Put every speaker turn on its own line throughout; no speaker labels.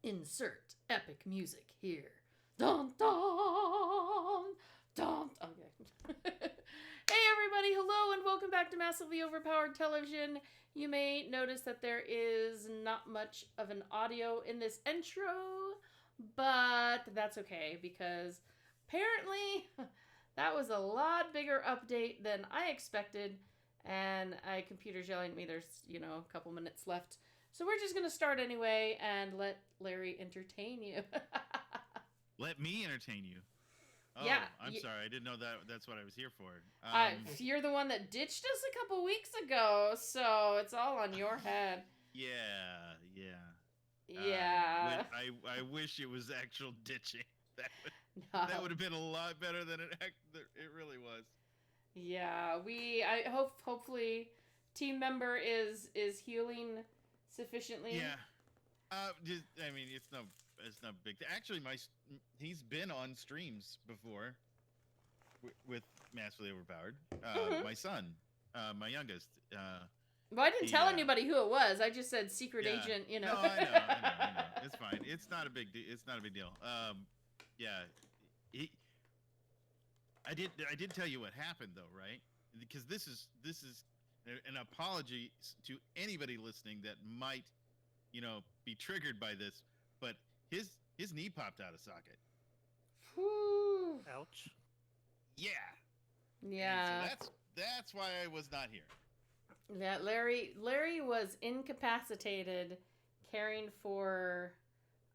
Insert epic music here. Dun dun dun. Okay. Hey everybody, hello and welcome back to Massively Overpowered Television. You may notice that there is not much of an audio in this intro, but that's okay because apparently that was a lot bigger update than I expected, and my computer's yelling at me there's, a couple minutes left. So we're just going to start anyway and let Larry entertain you.
Let me entertain you. Oh,
Yeah.
I'm sorry. I didn't know that's what I was here for.
You're the one that ditched us a couple weeks ago, so it's all on your head.
Yeah.
Yeah.
I wish it was actual ditching. That
No.
would have been a lot better than it really was.
Yeah, hopefully team member is healing sufficiently.
Yeah. It's no big. Actually, he's been on streams before with Massively Overpowered. My son, my youngest.
Well, I didn't tell anybody who it was. I just said secret agent,
No, I know. It's fine. It's not a big deal. It's not a big deal. Yeah. I did tell you what happened though, right? Because this is an apology to anybody listening that might, be triggered by this, but his knee popped out of socket.
Whew.
Ouch.
Yeah.
Yeah.
And so that's why I was not here.
Yeah, Larry was incapacitated caring for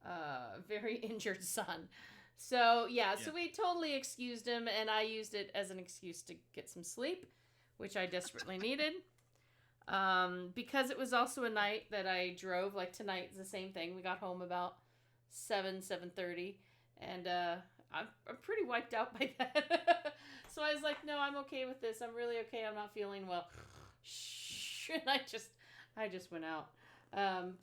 a very injured son. So so we totally excused him, and I used it as an excuse to get some sleep, which I desperately needed. Because it was also a night that I drove, like tonight's the same thing. We got home about 7:30, and I'm pretty wiped out by that. So I was like, no, I'm okay with this. I'm really okay. I'm not feeling well. Shh. And I just went out.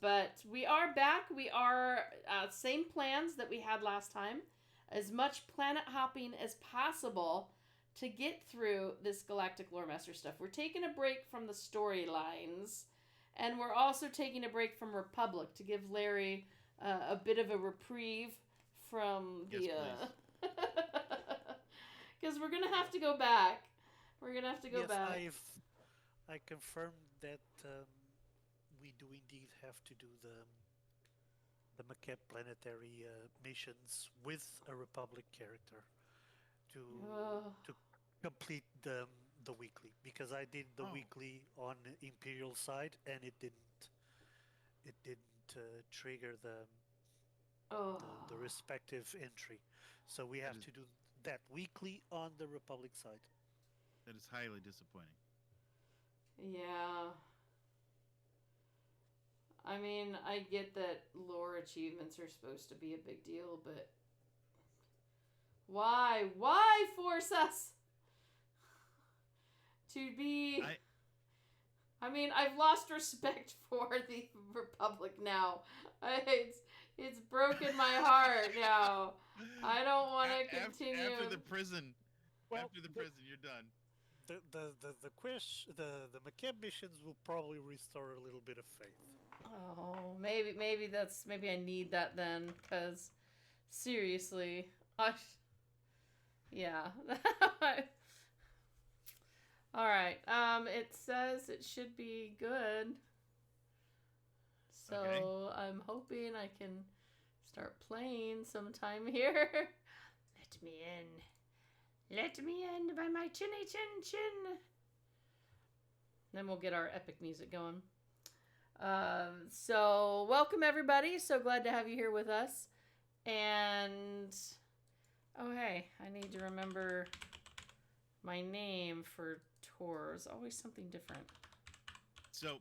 But we are back. We are same plans that we had last time. As much planet hopping as possible to get through this Galactic Lore Master stuff. We're taking a break from the storylines, and we're also taking a break from Republic to give Larry a bit of a reprieve from the... Because we're going to have to go back. We're going to have to go back.
I confirmed that we do indeed have to do the Maquette planetary missions with a Republic character to complete the weekly, because I did the weekly on Imperial side and it didn't trigger the respective entry, so we have to do that weekly on the Republic side.
That is highly disappointing.
Yeah. I mean, I get that lore achievements are supposed to be a big deal, but why? Why force us to be... I mean, I've lost respect for the Republic now. It's broken my heart now. I don't want to continue.
After the prison, you're done.
The Maquette missions will probably restore a little bit of faith.
Oh, maybe I need that then, because seriously, yeah. All right. It says it should be good, so okay. I'm hoping I can start playing sometime here. Let me in. Let me in by my chinny chin chin. Then we'll get our epic music going. So welcome everybody. So glad to have you here with us. And oh hey, I need to remember my name for tours. Always something different.
So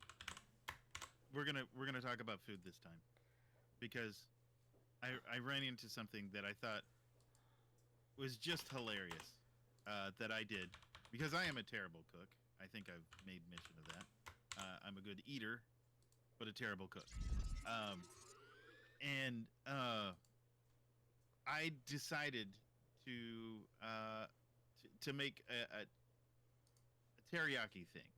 we're gonna talk about food this time, because I ran into something that I thought was just hilarious that I did, because I am a terrible cook. I think I've made mention of that. I'm a good eater, but a terrible cook. And I decided to make a teriyaki thing.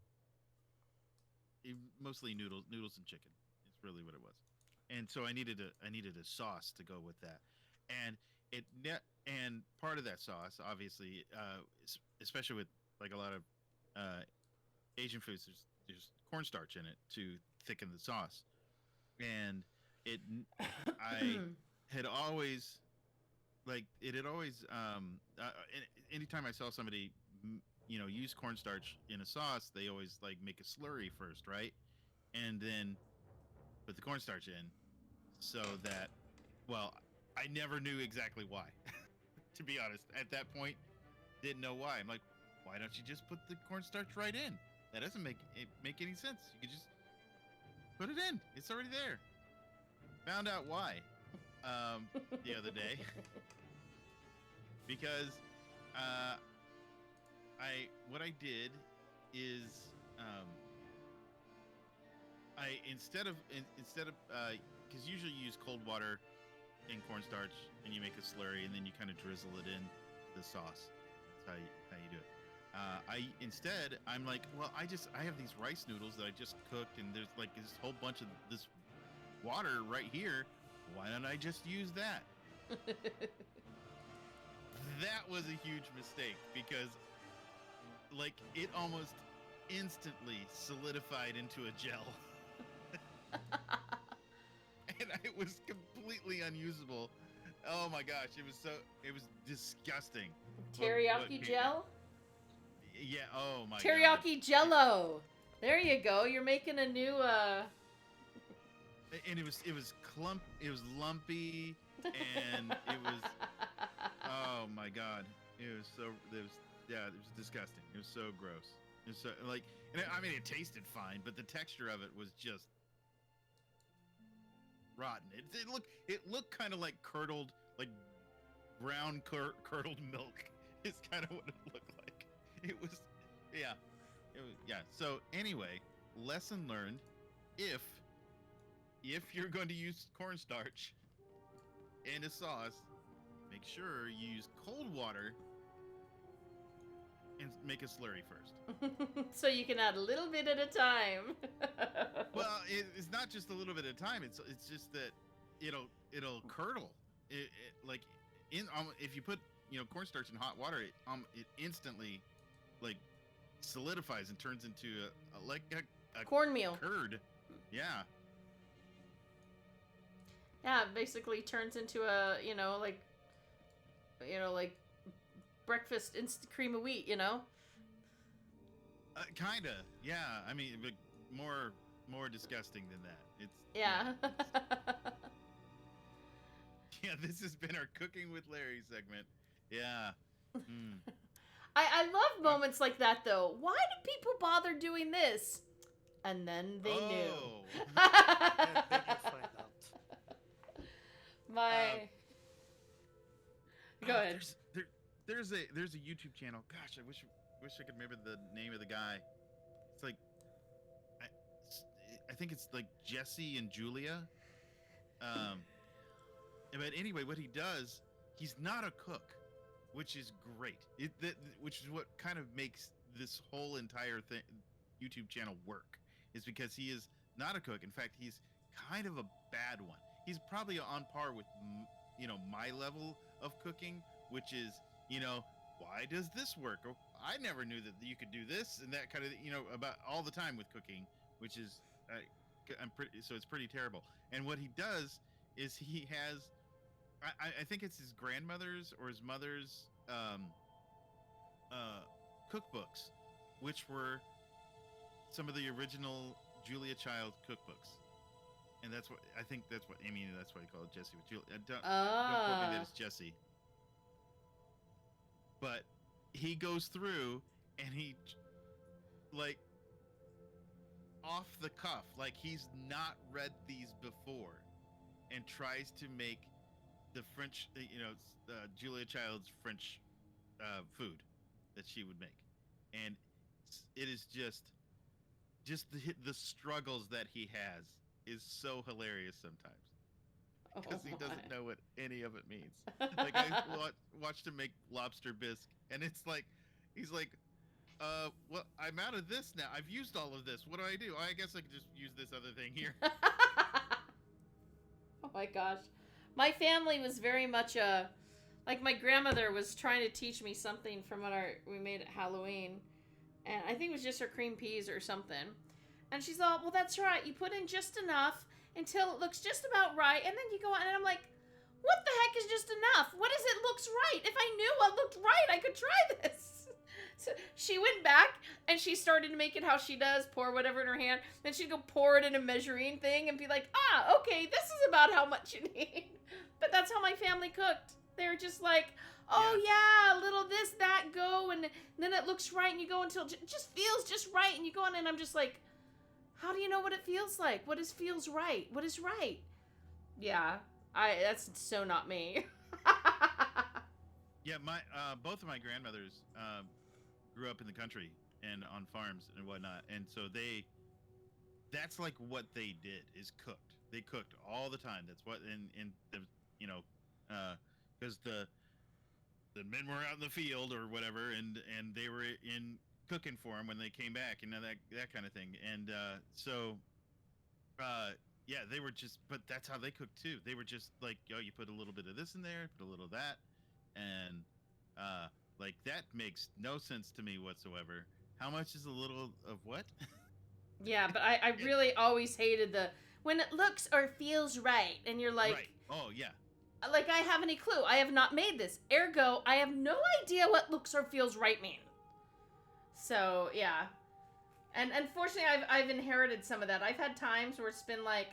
Mostly noodles and chicken. It's really what it was. and so I needed a sauce to go with that, and and part of that sauce, obviously, especially with like a lot of uh, Asian foods, there's cornstarch in it to thicken the sauce, and it I had always like it had always anytime I saw somebody use cornstarch in a sauce, they always like make a slurry first, right, and then put the cornstarch in so that, well, I never knew exactly why. To be honest, at that point, didn't know why. I'm like, why don't you just put the cornstarch right in? That doesn't make any sense. You could just put it in. It's already there. Found out why the other day because what I did is I instead of because usually you use cold water and cornstarch and you make a slurry and then you kind of drizzle it in the sauce. That's how you do it. I'm like, well, I have these rice noodles that I just cooked and there's like this whole bunch of this water right here. Why don't I just use that? That was a huge mistake because like it almost instantly solidified into a gel. And it was completely unusable. Oh my gosh, it was disgusting.
Teriyaki gel?
Yeah, oh my
Teriyaki Jello. There you go. You're making a new
and it was lumpy and it was oh my god. It was disgusting. It was so gross. It was so like I mean it tasted fine, but the texture of it was just rotten. It looked kind of like curdled, like brown curdled milk. Is kind of what it looked like. It was, yeah. So anyway, lesson learned: if you're going to use cornstarch in a sauce, make sure you use cold water and make a slurry first.
So you can add a little bit at a time.
Well, it's not just a little bit at a time. It's just that it'll curdle. Like if you put cornstarch in hot water, it instantly like solidifies and turns into a
cornmeal
curd. Yeah.
Yeah, it basically turns into a like breakfast instant cream of wheat.
Kinda. Yeah. I mean, but more disgusting than that. It's
yeah.
Yeah, this has been our Cooking with Larry segment. Yeah. Mm.
I love moments like that though. Why do people bother doing this? And then they knew.
And then you find out.
Go ahead.
There's a YouTube channel. Gosh, I wish I could remember the name of the guy. It's like I think it's like Jesse and Julia. But anyway, what he does, he's not a cook, which is great. Which is what kind of makes this whole entire YouTube channel work, is because he is not a cook. In fact, he's kind of a bad one. He's probably on par with my level of cooking, which is why does this work? Oh, I never knew that you could do this and that kind of about all the time with cooking, which is it's pretty terrible. And what he does is he has I think it's his grandmother's or his mother's cookbooks, which were some of the original Julia Child cookbooks, and that's what I think. That's what he called it, Jesse. But don't quote me that it's Jesse. But he goes through and he like off the cuff, like he's not read these before, and tries to make the French, Julia Child's French food that she would make, and it is just the struggles that he has is so hilarious sometimes because he doesn't know what any of it means. Like I watched him make lobster bisque, and it's like he's like, well, I'm out of this now. I've used all of this. What do? I guess I could just use this other thing here.
my gosh. My family was very much like my grandmother was trying to teach me something from what we made at Halloween. And I think it was just her cream peas or something. And she's all, well, that's right. You put in just enough until it looks just about right. And then you go on. And I'm like, what the heck is just enough? What is it looks right? If I knew what looked right, I could try this. So she went back and she started to make it how she does, pour whatever in her hand. Then she'd go pour it in a measuring thing and be like, okay, this is about how much you need. But that's how my family cooked. They're just like, oh yeah, a little this, that, go. And then it looks right and you go until it just feels just right. And you go on and I'm just like, how do you know what it feels like? What is feels right? What is right? Yeah, that's so not me.
Yeah, my both of my grandmothers grew up in the country and on farms and whatnot, and so that's like what they did is cooked. They cooked all the time. That's what in the because the men were out in the field or whatever, and they were in cooking for them when they came back, and that kind of thing. And yeah, they were just, but that's how they cooked too. They were just like, you put a little bit of this in there, put a little of that, and like that makes no sense to me whatsoever. How much is a little of what?
Yeah, but I really always hated when it looks or feels right, and you're like,
right. Oh yeah.
Like I have any clue? I have not made this. Ergo, I have no idea what looks or feels right mean. So yeah, and unfortunately, I've inherited some of that. I've had times where it's been like,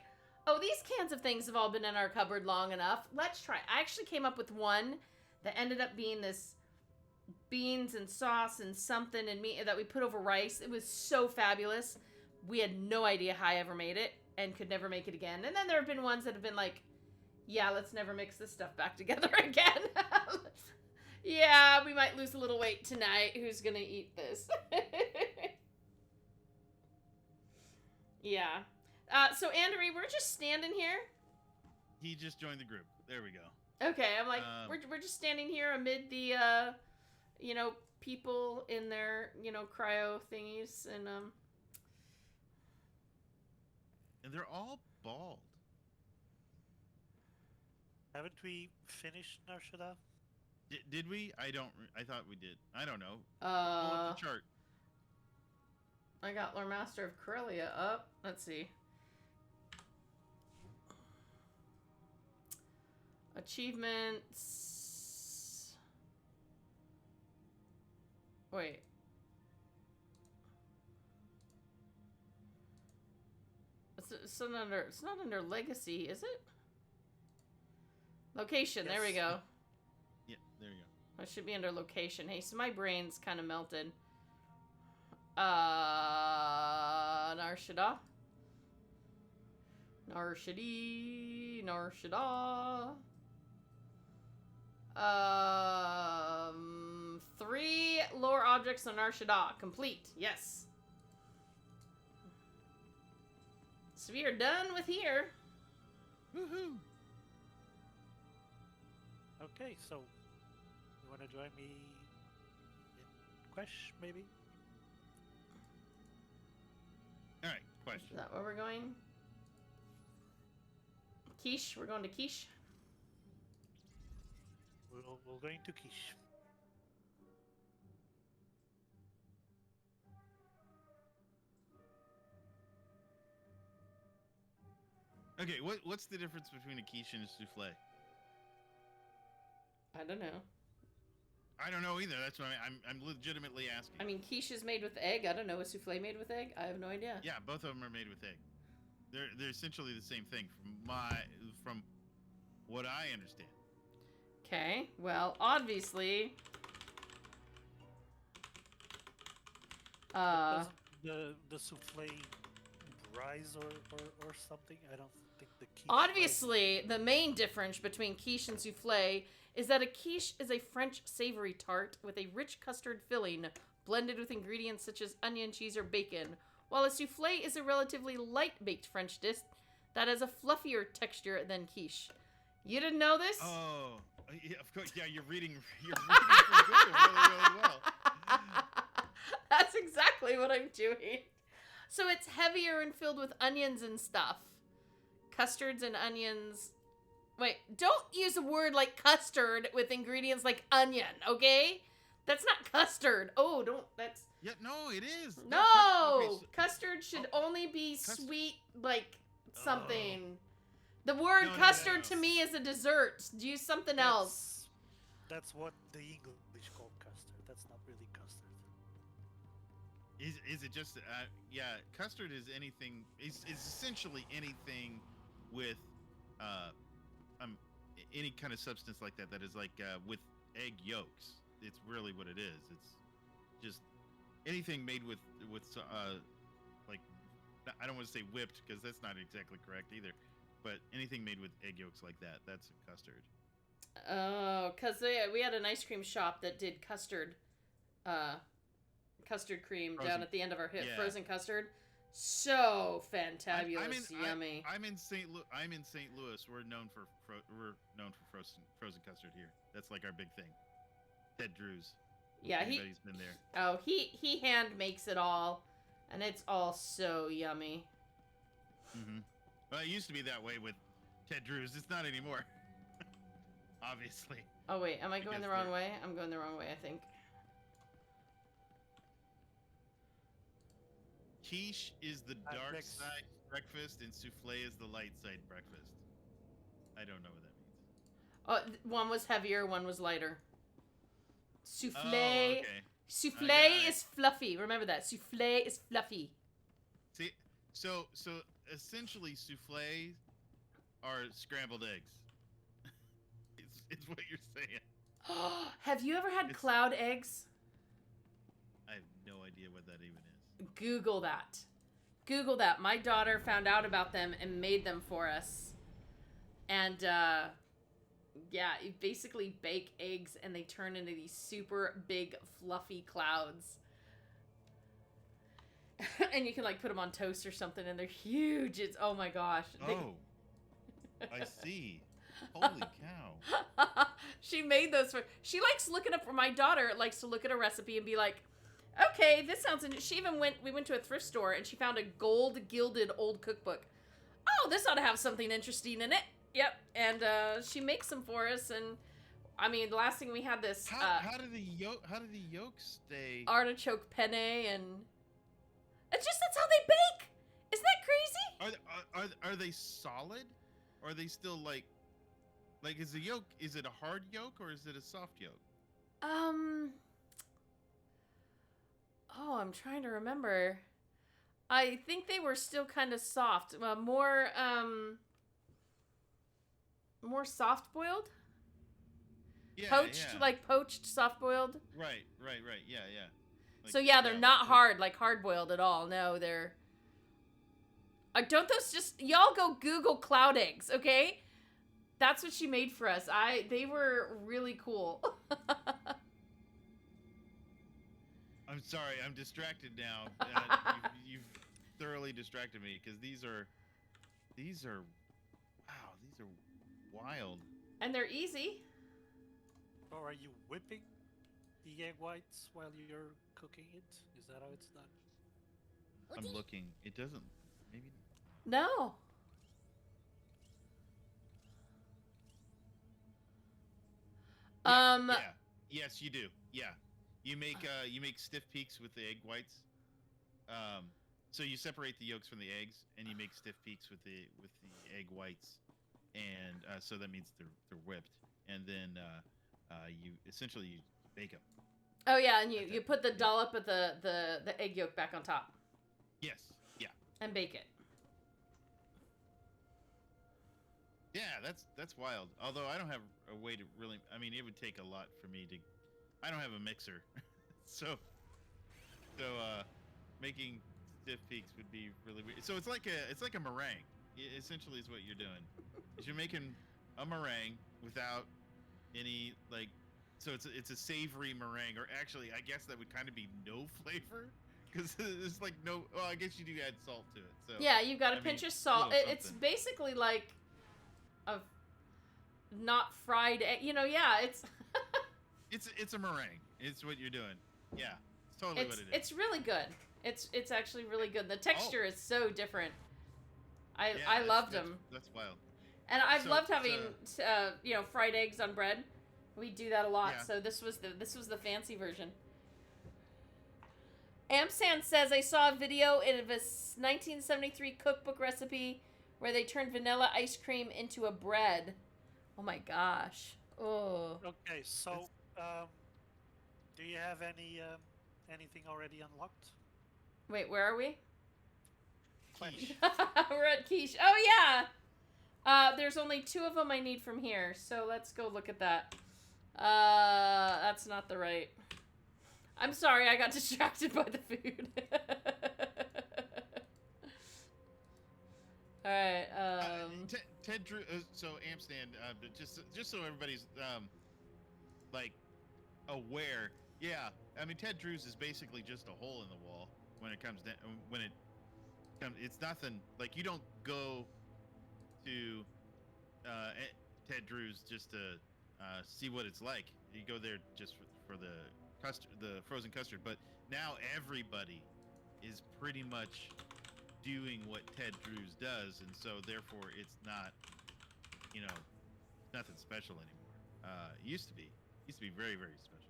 oh, these cans of things have all been in our cupboard long enough. Let's try. I actually came up with one that ended up being this beans and sauce and something and meat that we put over rice. It was so fabulous. We had no idea how I ever made it and could never make it again. And then there have been ones that have been like, yeah, let's never mix this stuff back together again. Yeah, we might lose a little weight tonight. Who's gonna eat this? Yeah. So, Andrew, we're just standing here.
He just joined the group. There we go.
Okay, I'm like, we're just standing here amid the, people in their, cryo thingies, and
they're all bald.
Haven't we finished Narshada?
Did we? I thought we did. I don't know. Pull up the chart.
I got Lore Master of Corellia up. Let's see. Achievements. Wait. It's not under Legacy, is it? Location, yes. There we go.
Yeah, there you go.
It should be under location. Hey, so my brain's kind of melted. Narshada. Narshadi. Narshada. 3 lore objects on Narshada. Complete. Yes. So we are done with here.
Woohoo!
Okay, so you want to join me in Quesh, maybe?
All right, question.
Is that where we're going? Quiche? We're going to Quiche?
We're going to Quiche.
Okay, what's the difference between a quiche and a souffle?
I don't know.
I don't know either. That's why I'm legitimately asking.
I mean, quiche is made with egg. I don't know. Is souffle made with egg? I have no idea.
Yeah, both of them are made with egg. They're essentially the same thing from what I understand.
Okay. Well, obviously.
The souffle rise or something? I don't think the quiche.
Obviously, the main difference between quiche and souffle is that a quiche is a French savory tart with a rich custard filling blended with ingredients such as onion, cheese, or bacon, while a souffle is a relatively light-baked French dish that has a fluffier texture than quiche. You didn't know this?
Oh, yeah, of course. Yeah, you're reading from Google really well.
That's exactly what I'm doing. So it's heavier and filled with onions and stuff. Custards and onions Wait, don't use a word like custard with ingredients like onion, okay? That's not custard. Oh, don't. That's.
Yeah, no, it is.
No!
Okay, so,
Custard should only be sweet, like something.
Oh.
The word
No,
custard to me is a dessert. Use something else.
That's what the English call custard. That's not really custard.
Is it just yeah, custard is anything is essentially anything with any kind of substance like that is like with egg yolks. It's really what it is. It's just anything made with like, I don't want to say whipped because that's not exactly correct either, but anything made with egg yolks like that, that's a custard.
Oh, because we had an ice cream shop that did custard cream
Frozen.
down at the end of our hip.
Yeah.
Frozen custard. So fantabulous, yummy.
I'm in St. Louis. We're known for frozen custard here. That's like our big thing. Ted Drew's.
Yeah,
Anybody's been there.
Oh, he hand makes it all, and it's all so yummy.
Mm-hmm. Well, it used to be that way with Ted Drew's. It's not anymore. Obviously.
Oh wait, am I going
Because
the wrong
they're-
way? I'm going the wrong way, I think.
Quiche is the dark
next.
side breakfast, and souffle is the light side breakfast. I don't know what that means.
Oh, one was heavier, one was lighter. Souffle.
Oh, okay.
Souffle
got it.
is fluffy. Remember that. Souffle is fluffy.
See, so essentially, souffles are scrambled eggs. it's what you're saying.
Have you ever had
It's-
cloud eggs?
I have no idea what that even is.
Google that. Google that. My daughter found out about them and made them for us. And yeah, you basically bake eggs and they turn into these super big fluffy clouds. And you can like put them on toast or something and they're huge. It's oh my gosh.
Oh, I see. Holy cow.
She made those for she likes looking up for my daughter likes to look at a recipe and be like, okay, this sounds she even we went to a thrift store and she found a gold gilded old cookbook. Oh, this ought to have something interesting in it. Yep. And she makes them for us, and I mean the last thing we had this
How do the yolks stay?
artichoke penne, and it's just that's how they bake. Isn't that crazy?
Are they solid? Or are they still like is the yolk, is it a hard yolk or is it a soft yolk?
Oh, I'm trying to remember. I think they were still kind of soft. More soft boiled?
Yeah,
Poached,
yeah.
like poached, soft boiled.
Right. Yeah. Like,
So yeah, they're not
like-
hard, like hard boiled at all. No, they're. Don't those just y'all go Google cloud eggs, okay? That's what she made for us. They were really cool.
I'm sorry, I'm distracted now. You've thoroughly distracted me because these are wild.
And they're easy.
Or are you whipping the egg whites while you're cooking it? Is that how it's done?
I'm looking. It doesn't. Maybe.
No.
Yeah. Yes, you do. Yeah. You make stiff peaks with the egg whites. So you separate the yolks from the eggs, and you make stiff peaks with the egg whites, and so that means they're whipped, and then you essentially bake them.
Oh yeah, and you put the dollop of the egg yolk back on top
Yes. Yeah.
and bake it.
Yeah, that's wild. Although I don't have a way to really. I mean, it would take a lot for me to. I don't have a mixer, so making stiff peaks would be really weird. So it's like a meringue. Essentially, is what you're doing. Is you're making a meringue without any like. So it's a savory meringue, or actually, I guess that would kind of be no flavor because there's like no. Well, I guess you do add salt to it. So
Yeah, you've got a
I
pinch
mean,
of salt.
little
It's
something.
basically like a not fried egg. Yeah, it's
It's a meringue. It's what you're doing. Yeah, it's totally what it is.
it's really good. It's actually really good. The texture is so different. I
Yeah,
loved
that's-
them.
That's wild.
And I've
So-
loved having
so-
fried eggs on bread. We do that a lot.
Yeah.
So this was the fancy version. Amsan says I saw a video of a 1973 cookbook recipe where they turned vanilla ice cream into a bread. Oh my gosh. Oh.
Okay, so do you have anything already unlocked?
Wait, where are we?
Quiche.
We're at quiche. Oh yeah. There's only 2 of them I need from here, so let's go look at that. That's not the right. I'm sorry, I got distracted by the food. All right.
Ted Drew. So Amstand. Just so everybody's like aware. Yeah, I mean Ted Drew's is basically just a hole in the wall when it comes down. It's nothing. Like you don't go to Ted Drew's just to see what it's like. You go there just for the frozen custard. But now everybody is pretty much doing what Ted Drew's does, and so therefore it's not, nothing special anymore. It used to be very, very special,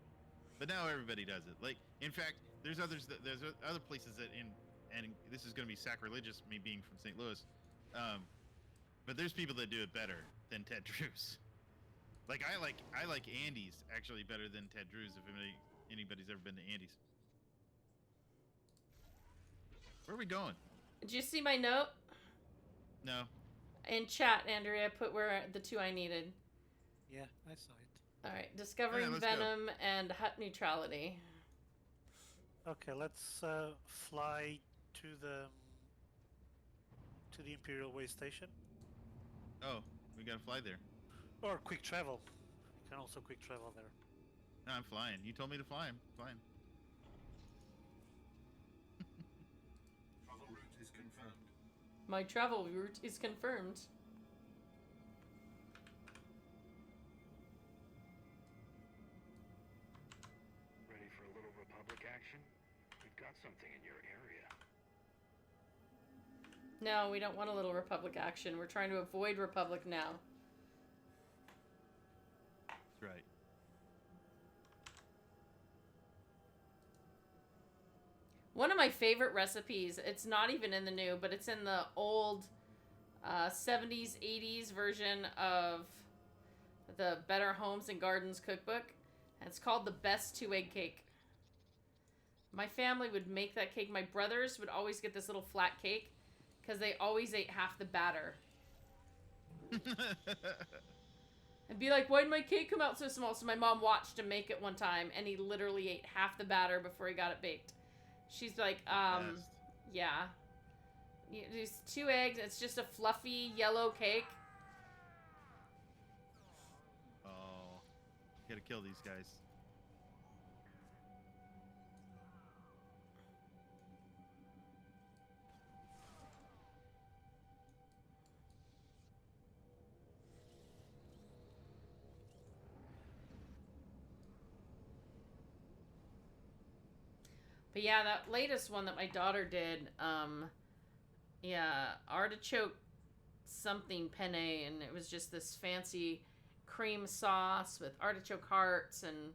but now everybody does it. Like, in fact, there's other places that and this is going to be sacrilegious, me being from St. Louis, but there's people that do it better than Ted Drew's. Like I like Andy's actually better than Ted Drew's. If anybody's ever been to Andy's. Where are we going?
Did you see my note?
No.
In chat, Andrea, I put where the 2 I needed.
Yeah, I saw it.
All right, discovering
let's
venom and hut neutrality.
Okay, let's fly to the Imperial Way Station.
Oh, we gotta fly there.
Or quick travel. You can also quick travel there.
No, I'm flying. You told me to fly. I'm flying.
Travel route is confirmed.
My travel route is confirmed.
Ready for a little Republic action? We've got something in your area.
No, we don't want a little Republic action. We're trying to avoid Republic now.
That's right.
One of my favorite recipes, it's not even in the new, but it's in the old 70s, 80s version of the Better Homes and Gardens cookbook. And it's called the Best 2-Egg Cake. My family would make that cake. My brothers would always get this little flat cake because they always ate half the batter. And be like, why did my cake come out so small? So my mom watched him make it one time, and he literally ate half the batter before he got it baked. She's like,
Best.
yeah. There's 2 eggs. It's just a fluffy yellow cake.
Oh, gotta kill these guys.
But yeah, that latest one that my daughter did, artichoke something penne, and it was just this fancy cream sauce with artichoke hearts and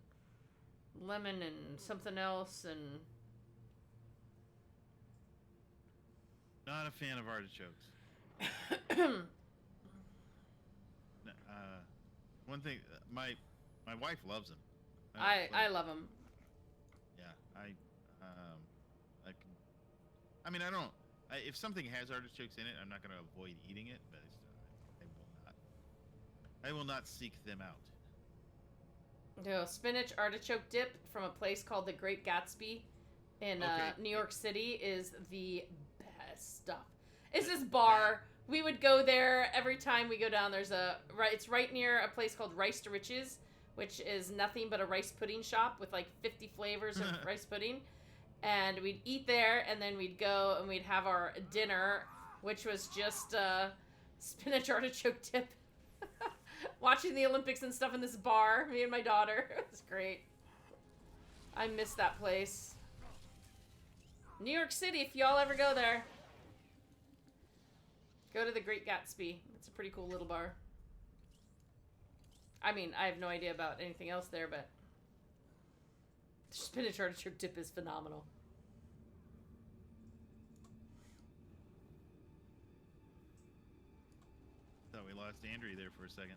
lemon and something else, and
Not a fan of artichokes. One thing, my wife loves them.
I love them.
Yeah, I mean, I don't. If something has artichokes in it, I'm not going to avoid eating it, but I will not seek them out.
No, spinach artichoke dip from a place called the Great Gatsby in New York City is the best stuff. It's this bar. We would go there every time we go down. It's right near a place called Rice to Riches, which is nothing but a rice pudding shop with like 50 flavors of rice pudding. And we'd eat there, and then we'd go and we'd have our dinner, which was just spinach artichoke dip. Watching the Olympics and stuff in this bar, me and my daughter. It was great. I miss that place. New York City, if y'all ever go there. Go to the Great Gatsby. It's a pretty cool little bar. I mean, I have no idea about anything else there, but spinach artichoke dip is phenomenal.
Thought we lost Andrew there for a second.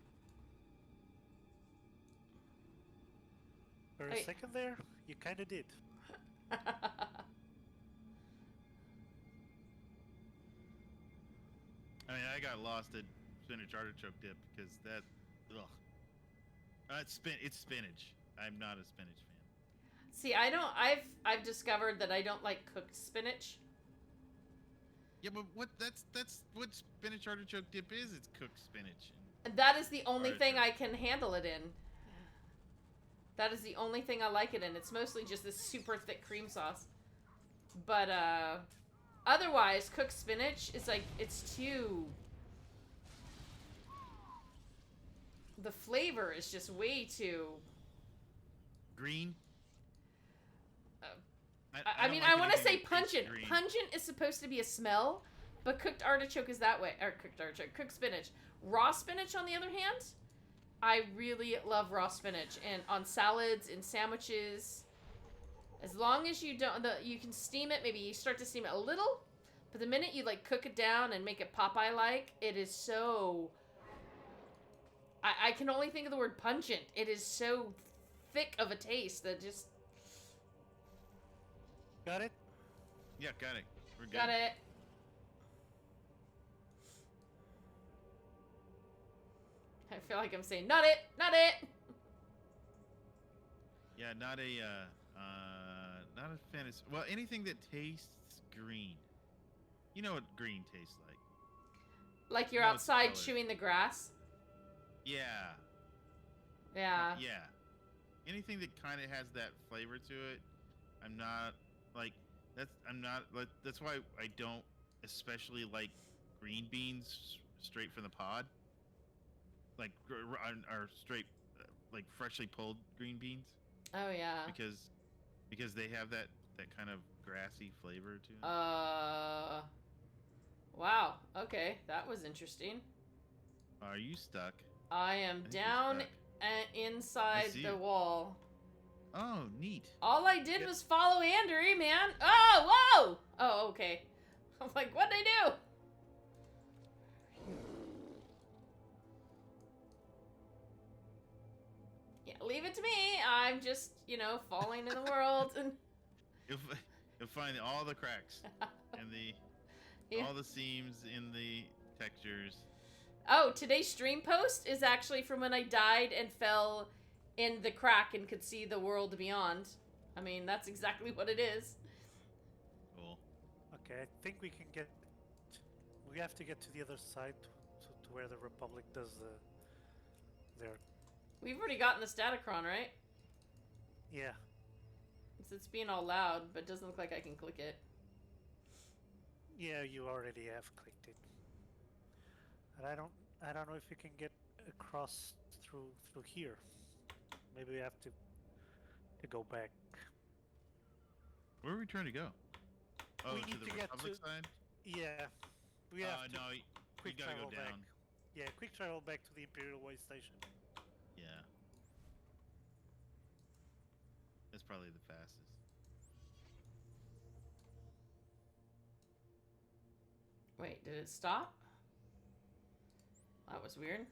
For a second there, you kind of did.
I mean, I got lost at spinach artichoke dip because that, ugh. It's spinach. I'm not a spinach fan.
See, I've discovered that I don't like cooked spinach.
Yeah, but that's what spinach artichoke dip is. It's cooked spinach.
And that is the only thing I can handle it in. That is the only thing I like it in. It's mostly just this super thick cream sauce. But otherwise, cooked spinach is like, it's too... The flavor is just way too...
Green?
I mean, I want to say pungent. Pungent is supposed to be a smell, but cooked artichoke is that way. Or cooked spinach. Raw spinach, on the other hand, I really love raw spinach. And on salads, in sandwiches, as long as you don't... you can steam it. Maybe you start to steam it a little, but the minute you, like, cook it down and make it Popeye-like, it is so... I can only think of the word pungent. It is so thick of a taste that just...
Got it?
Yeah, got it. We're good.
Got it. I feel like I'm saying, not it, not it.
Yeah, not a fan of... Well, anything that tastes green. You know what green tastes like.
Like you're
No, it's
outside
colored.
chewing the grass.
Yeah.
Yeah.
Yeah. Anything that kind of has that flavor to it, I'm not like that's why I don't especially like green beans straight from the pod. Like or straight like freshly pulled green beans
Oh yeah.
because they have that kind of grassy flavor to it.
Wow. Okay, that was interesting.
Are you stuck?
I am
think you're
down
stuck.
inside
I see
the
it.
wall.
Oh, neat.
All I did was follow Andrew, man. Oh, whoa! Oh, okay. I'm like, what'd I do? Yeah, leave it to me. I'm just, falling in the world. And
You'll find all the cracks and
Yeah.
all the seams in the textures.
Oh, today's stream post is actually from when I died and fell in the crack and could see the world beyond. I mean, that's exactly what it is.
Cool.
Okay, I think we can get... We have to get to the other side to where the Republic does their...
We've already gotten the Statacron, right?
Yeah.
It's being all loud, but it doesn't look like I can click it.
Yeah, you already have clicked it. And I don't know if you can get across through here. Maybe we have to go back.
Where are we trying to go? Oh,
We
to
need
the
to get
Republic
to-
side?
Yeah. We have to
No, you
quick
gotta go
travel back.
down.
Yeah, quick travel back to the Imperial Way Station.
Yeah. That's probably the fastest.
Wait, did it stop? That was weird.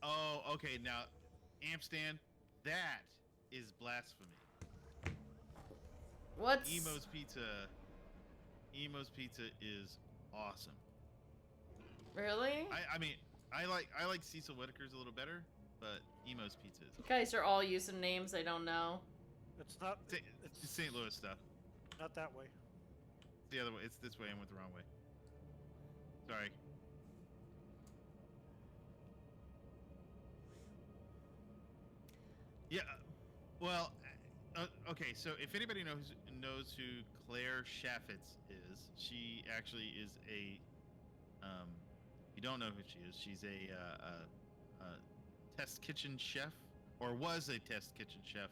Oh, okay. Now, Amstan, that is blasphemy.
What's...
Emo's Pizza is awesome.
Really?
I mean, I like Cecil Whitaker's a little better, but Emo's Pizza is
You guys are all using names I don't know.
It's not.
it's St. Louis stuff.
Not that way.
It's the other way. It's this way. I went the wrong way. Sorry. Yeah. Well, okay. So if anybody knows who Claire Chaffetz is, she actually is a. You don't know who she is. She's a test kitchen chef, or was a test kitchen chef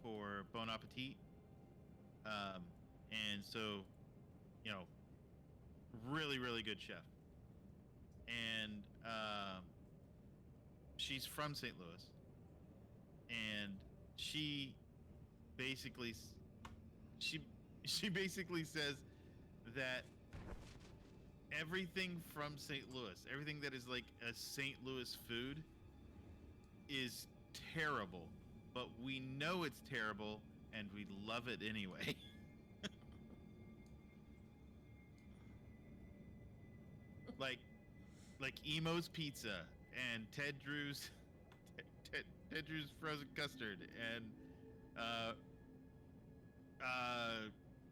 for Bon Appetit. And so you know, really, really good chef. And she's from St. Louis. And she basically she basically says that everything from St. Louis, everything that is like a St. Louis food is terrible, but we know it's terrible and we love it anyway. like Emo's Pizza and Ted Drew's Ted Drew's frozen custard and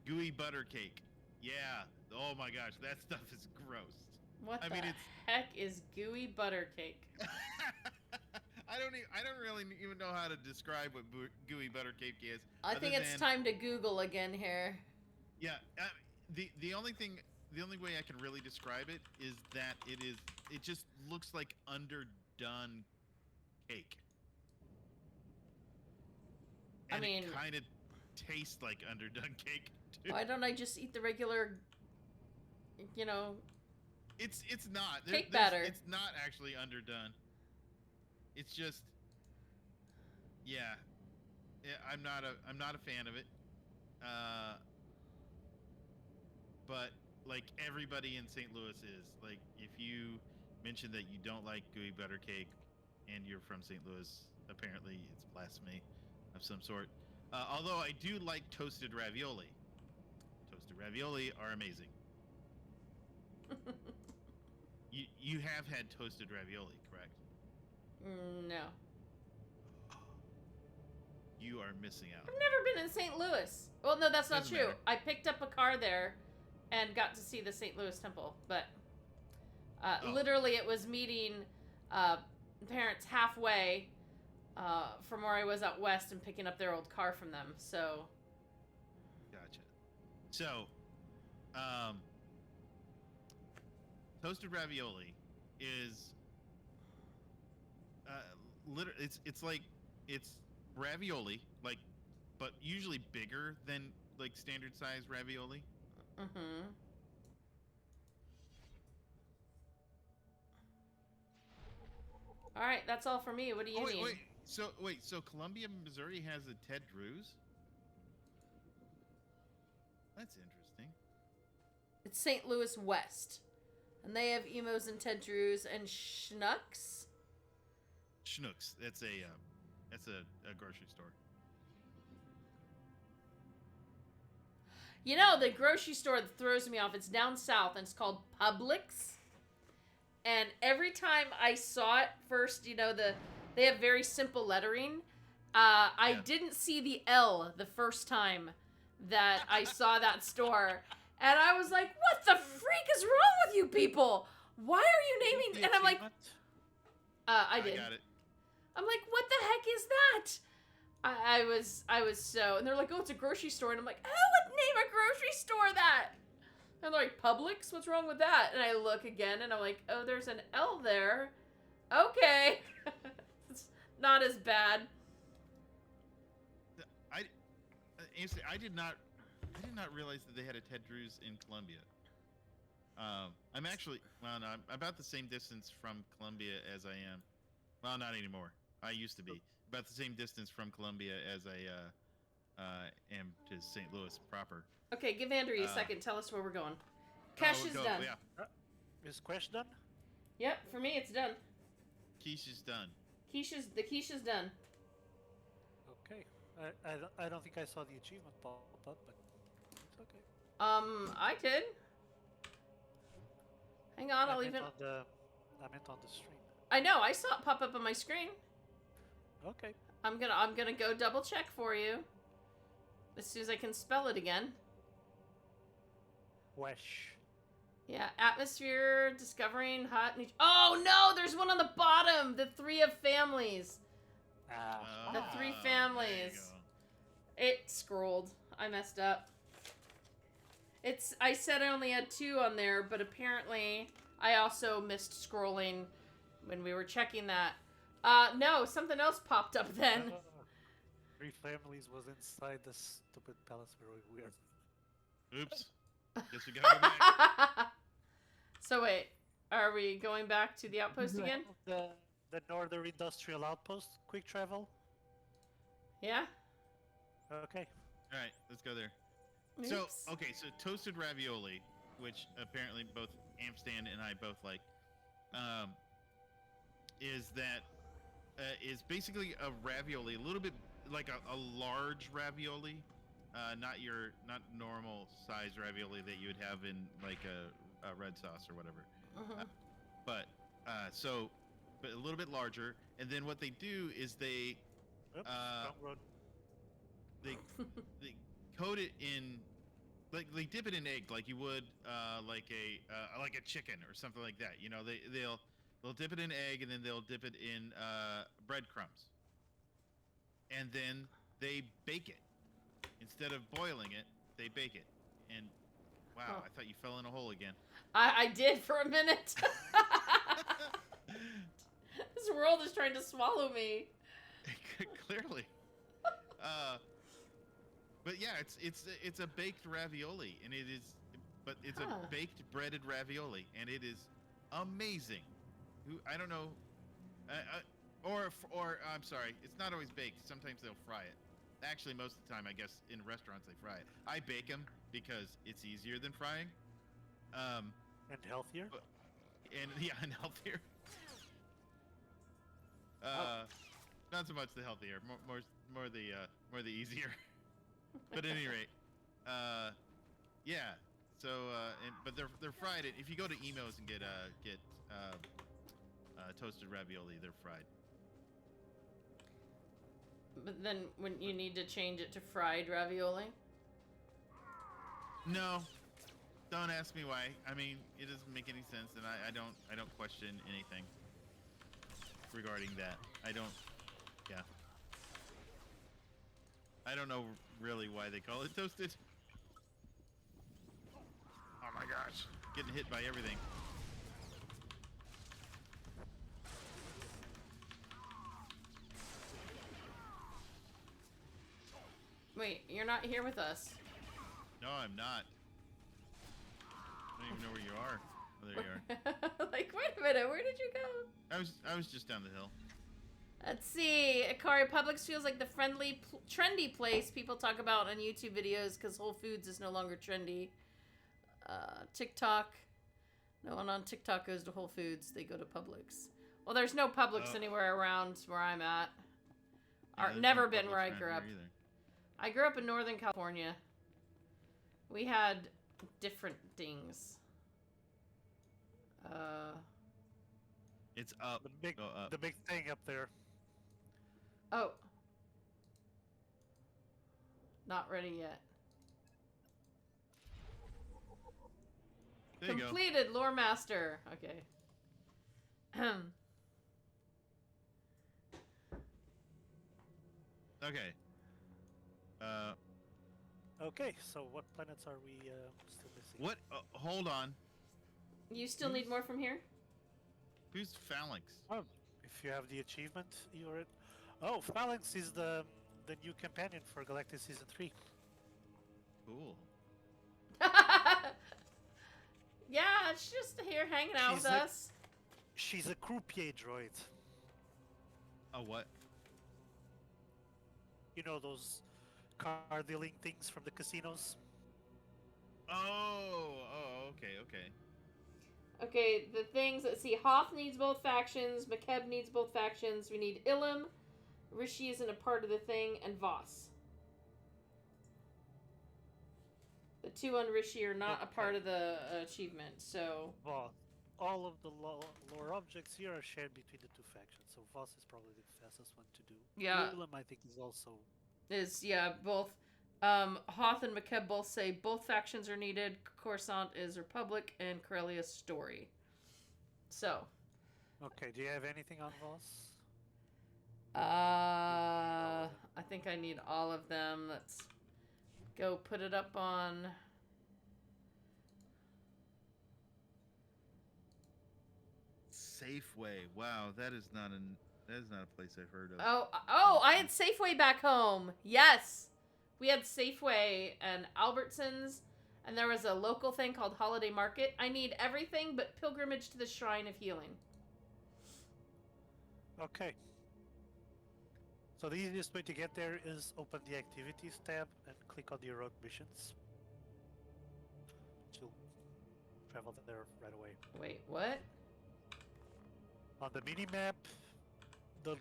gooey butter cake. Yeah. Oh my gosh, that stuff is gross.
What
I
the
mean,
heck is gooey butter cake?
I don't really even know how to describe what gooey butter cake is.
I think it's time to Google again here.
Yeah, the only way I can really describe it is that it just looks like underdone cake.
I
And
mean,
it kind of tastes like underdone cake too.
why don't I just eat the regular, you know?
It's not
Cake batter.
It's not actually underdone. It's just, yeah, I'm not a fan of it. But like everybody in St. Louis is, like, if you mention that you don't like gooey butter cake and you're from St. Louis, apparently it's blasphemy of some sort. Although I do like toasted ravioli. Toasted ravioli are amazing. You have had toasted ravioli, correct?
No.
You are missing out.
I've never been in St. Louis. Well, no, that's not
Doesn't
true.
matter.
I picked up a car there and got to see the St. Louis Temple, but literally it was meeting parents halfway from where I was out west and picking up their old car from them. So,
Gotcha. So, toasted ravioli is it's ravioli, like, but usually bigger than like standard size ravioli.
mm-hmm. All right, that's all for me. What do you need?
So Columbia, Missouri has a Ted Drew's? That's interesting.
It's St. Louis West, and they have Emos and Ted Drews and Schnucks.
Schnucks. That's a grocery store.
You know, the grocery store that throws me off, it's down south, and it's called Publix. And every time I saw it first, you know, they have very simple lettering. I didn't see the L the first time that I saw that store. And I was like, what the freak is wrong with you people? Why are you naming... And I'm like... I did.
I got it.
I'm like, what the heck is that? I was so... And they're like, oh, it's a grocery store. And I'm like, who would name a grocery store that? And they're like, Publix? What's wrong with that? And I look again, and I'm like, oh, there's an L there. Okay. It's not as bad.
I did not realize that they had a Ted Drew's in Columbia. I'm actually, well, no, I'm about the same distance from Columbia as I am. Well, not anymore. I used to be about the same distance from Columbia as I am to St. Louis proper.
Okay, give Andrew a second. Tell us where we're going. Cash is done.
Yeah.
Is Quest done?
Yep, for me it's done.
Quiche is done.
The quiche is done.
Okay. I don't think I saw the achievement pop up, but it's okay.
I did. Hang on, I'll even...
I meant on the stream.
I know, I saw it pop up on my screen.
Okay.
I'm gonna go double check for you. As soon as I can spell it again.
Wesh.
Yeah, atmosphere, discovering hot... Oh no, there's one on the bottom! The 3 of families. The 3 families. It scrolled. I messed up. I said I only had 2 on there, but apparently I also missed scrolling when we were checking that. No, something else popped up then.
3 families was inside the stupid palace. Very weird.
Oops. Guess we gotta go back.
So wait, are we going back to the outpost again?
The Northern Industrial Outpost, quick travel.
Yeah.
Okay.
All right, let's go there.
Oops.
So, okay, so toasted ravioli, which apparently both Amstan and I both like, is basically a ravioli, a little bit like a large ravioli, not normal size ravioli that you would have in like a red sauce or whatever, but a little bit larger. And then what they do is they
Oops, wrong road.
they coat it in, like they dip it in egg like you would like a chicken or something like that. You know, they'll dip it in egg, and then they'll dip it in breadcrumbs, and then they bake it. Instead of boiling it, they bake it. And wow, I thought you fell in a hole again.
I did for a minute. This world is trying to swallow me.
Clearly. But yeah, it's a baked ravioli, and it's a baked breaded ravioli, and it is amazing. I don't know, or I'm sorry, it's not always baked. Sometimes they'll fry it. Actually, most of the time, I guess in restaurants they fry it. I bake them because it's easier than frying.
And healthier.
And healthier. Not so much the healthier, more the easier. But at any rate, yeah. So, but they're fried. If you go to Emo's and get toasted ravioli, they're fried.
But then, wouldn't you need to change it to fried ravioli?
No, don't ask me why. I mean, it doesn't make any sense, and I don't question anything regarding that. Yeah. I don't know really why they call it toasted. Oh my gosh, getting hit by everything.
Wait, you're not here with us.
No, I'm not. I don't even know where you are. Oh, there you are.
Like, wait a minute, where did you go?
I was just down the hill.
Let's see. Akari Publix feels like the friendly, trendy place people talk about on YouTube videos because Whole Foods is no longer trendy. TikTok. No one on TikTok goes to Whole Foods. They go to Publix. Well, there's no Publix anywhere around where I'm at.
Yeah,
never
no
been
Publix
where I
around
grew
here
up.
either.
I grew up in Northern California. We had different things.
It's up. Go up.
The big thing up there.
Oh. Not ready yet.
There you go.
Completed, Lore Master. Okay.
Okay.
Okay, so what planets are we still missing?
What? Hold on.
You still need more from here?
Who's Phalanx?
Oh, if you have the achievement, you're in. Oh, Phalanx is the new companion for Galactic Season 3.
Cool.
Yeah, it's just here hanging out with us.
She's a croupier droid.
A what?
You know those car dealing things from the casinos?
Oh, okay.
Okay, the things, let's see, Hoth needs both factions, McKeb needs both factions, we need Ilum, Rishi isn't a part of the thing, and Voss. The two on Rishi are not a part of the achievement, so...
Well, all of the lore objects here are shared between the two factions, so Voss is probably the fastest one to do.
Yeah.
Ilum, I think, is also...
both. Hoth and McKeb both say both factions are needed. Coruscant is Republic, and Corellia's Story. So.
Okay, do you have anything on Voss?
I think I need all of them. Let's go put it up on...
Safeway. Wow, that is not a place I've heard of.
Oh, I had Safeway back home. Yes. We had Safeway and Albertsons And there was a local thing called Holiday Market. I need everything but pilgrimage to the Shrine of Healing.
Okay. So the easiest way to get there is open the Activities tab and click on the Heroic Missions. You'll travel there right away.
Wait, what?
On the mini-map, the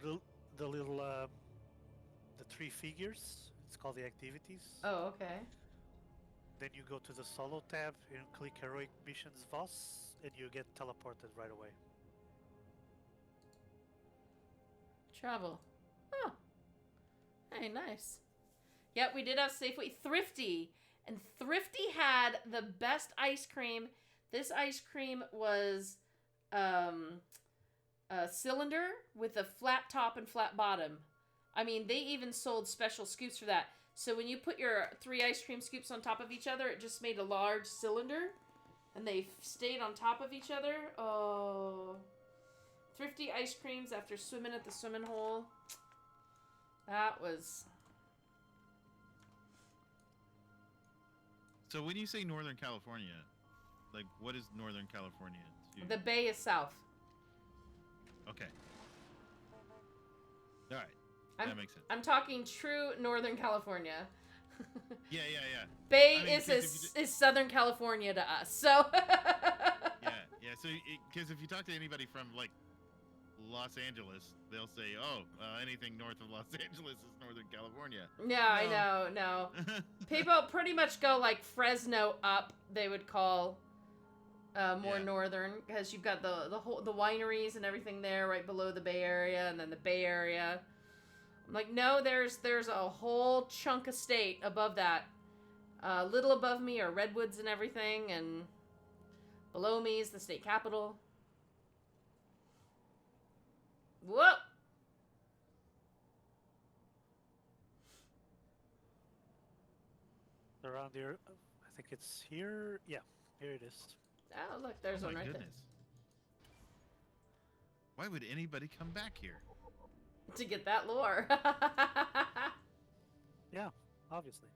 three figures, it's called the Activities.
Oh, okay.
Then you go to the Solo tab and click Heroic Missions Voss, and you get teleported right away.
Travel. Oh. Hey, nice. Yep, we did have Safeway Thrifty. And Thrifty had the best ice cream. This ice cream was a cylinder with a flat top and flat bottom. I mean, they even sold special scoops for that. So when you put your 3 ice cream scoops on top of each other, it just made a large cylinder. And they stayed on top of each other. Oh. Thrifty ice creams after swimming at the swimming hole. That was...
So when you say Northern California, like, what is Northern California to you?
The Bay is south.
Okay. All right. That makes sense.
I'm talking true Northern California.
Yeah.
Bay
I mean,
is Southern California to us, so...
Yeah. So, because if you talk to anybody from, like, Los Angeles, they'll say, oh, anything north of Los Angeles is Northern California.
Yeah, no. I know, no. People pretty much go, like, Fresno up, they would call more northern, because you've got the wineries and everything there right below the Bay Area, and then the Bay Area. I'm like, no, there's a whole chunk of state above that. A little above me are redwoods and everything, and below me is the state capital. Whoop!
Around here, I think it's here. Yeah, here it is.
Oh, look, there's one right
goodness. Why would anybody come back here?
there. To get that lore.
Yeah, obviously.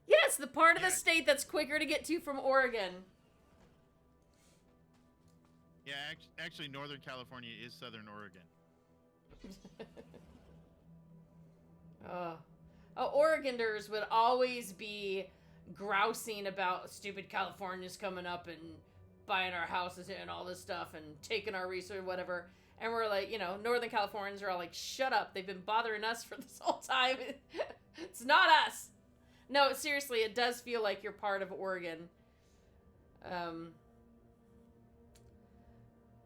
Yes, the part of the state that's quicker to get to from Oregon.
Yeah, actually, Northern California is Southern Oregon.
Oregonders would always be grousing about stupid Californians coming up and buying our houses and all this stuff and taking our research, whatever. And we're like, Northern Californians are all like, shut up. They've been bothering us for this whole time. It's not us. No, seriously, it does feel like you're part of Oregon.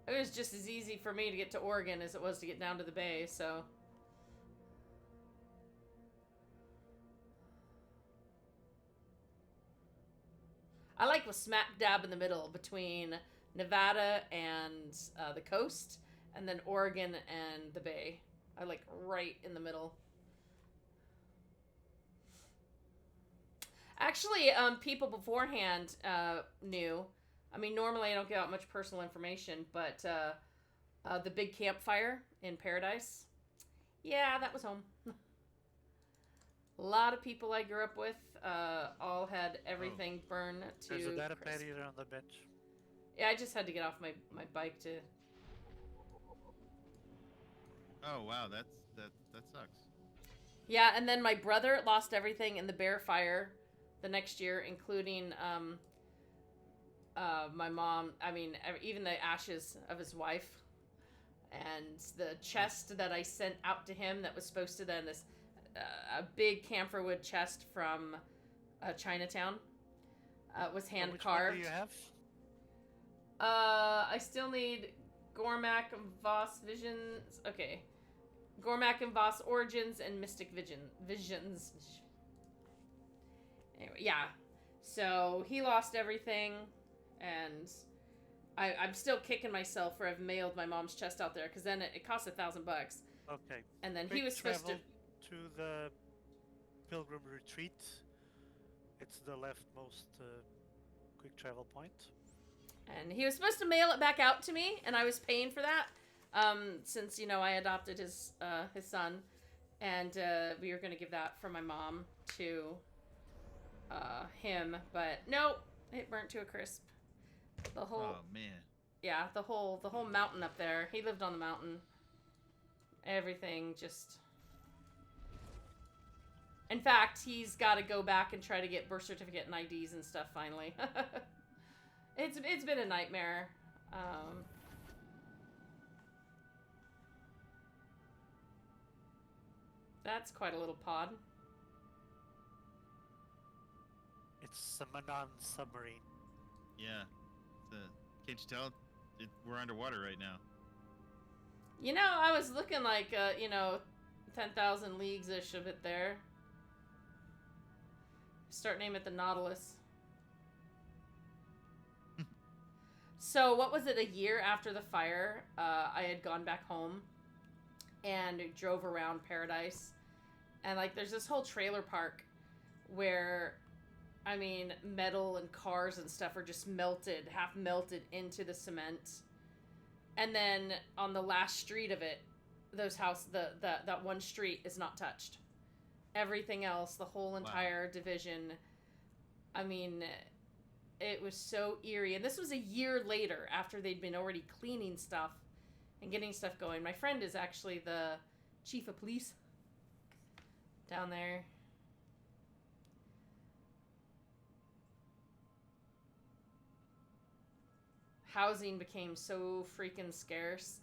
It was just as easy for me to get to Oregon as it was to get down to the Bay, so... I like was smack dab in the middle between Nevada and the coast, and then Oregon and the Bay. I like right in the middle. Actually, people beforehand knew. I mean, normally I don't give out much personal information, but the big campfire in Paradise, yeah, that was home. A lot of people I grew up with all had everything burned to
There's a data
crisp.
pad here on the bench.
Yeah, I just had to get off my bike to...
Oh wow, that sucks.
Yeah, and then my brother lost everything in the bear fire the next year, including my mom. I mean, even the ashes of his wife, and the chest that I sent out to him that was supposed to then this a big camphor wood chest from Chinatown was hand carved.
Which one do you have?
I still need Gormak and Voss Visions. Okay. Gormak and Voss Origins and Mystic Visions. Anyway, yeah. So he lost everything, and I'm still kicking myself for having mailed my mom's chest out there, because then it cost $1,000.
Okay.
And then he
Quick
was supposed to...
to the Pilgrim Retreat. It's the leftmost quick travel point.
And he was supposed to mail it back out to me, and I was paying for that, since, I adopted his son, and we were going to give that from my mom to him, but nope, it burnt to a crisp. The whole
Oh man.
yeah, the whole mountain up there. He lived on the mountain. Everything just. In fact, he's got to go back and try to get birth certificate and IDs and stuff finally. It's been a nightmare. That's quite a little pod.
It's a Manan submarine.
Yeah. Can't you tell? We're underwater right now.
You know, I was looking like, 10,000 leagues-ish of it there. Start naming it the Nautilus. So, what was it, a year after the fire, I had gone back home and drove around Paradise. And, like, there's this whole trailer park where, I mean, metal and cars and stuff are just melted, half melted into the cement. And then on the last street of it, that one street is not touched. Everything else, the whole entire division, I mean, it was so eerie. And this was a year later after they'd been already cleaning stuff and getting stuff going. My friend is actually the chief of police down there. Housing became so freaking scarce.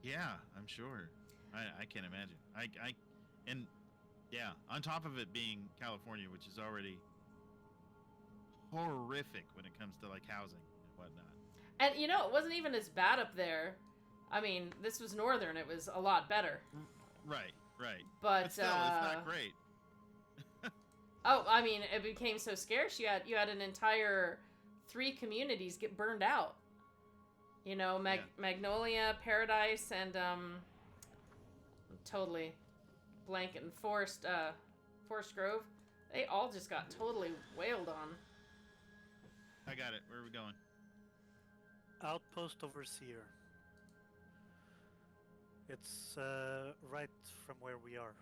Yeah, I'm sure. I can't imagine. And yeah, on top of it being California, which is already horrific when it comes to like housing and whatnot.
And you know, it wasn't even as bad up there. I mean, this was northern. It was a lot better.
Right.
But
still, it's not great.
Oh, I mean, it became so scarce. You had an entire 3 communities get burned out. You know, Magnolia, Paradise, and totally blanket and Forest Grove. They all just got totally wailed on.
I got it. Where are we going?
Outpost Overseer. It's right from where we are.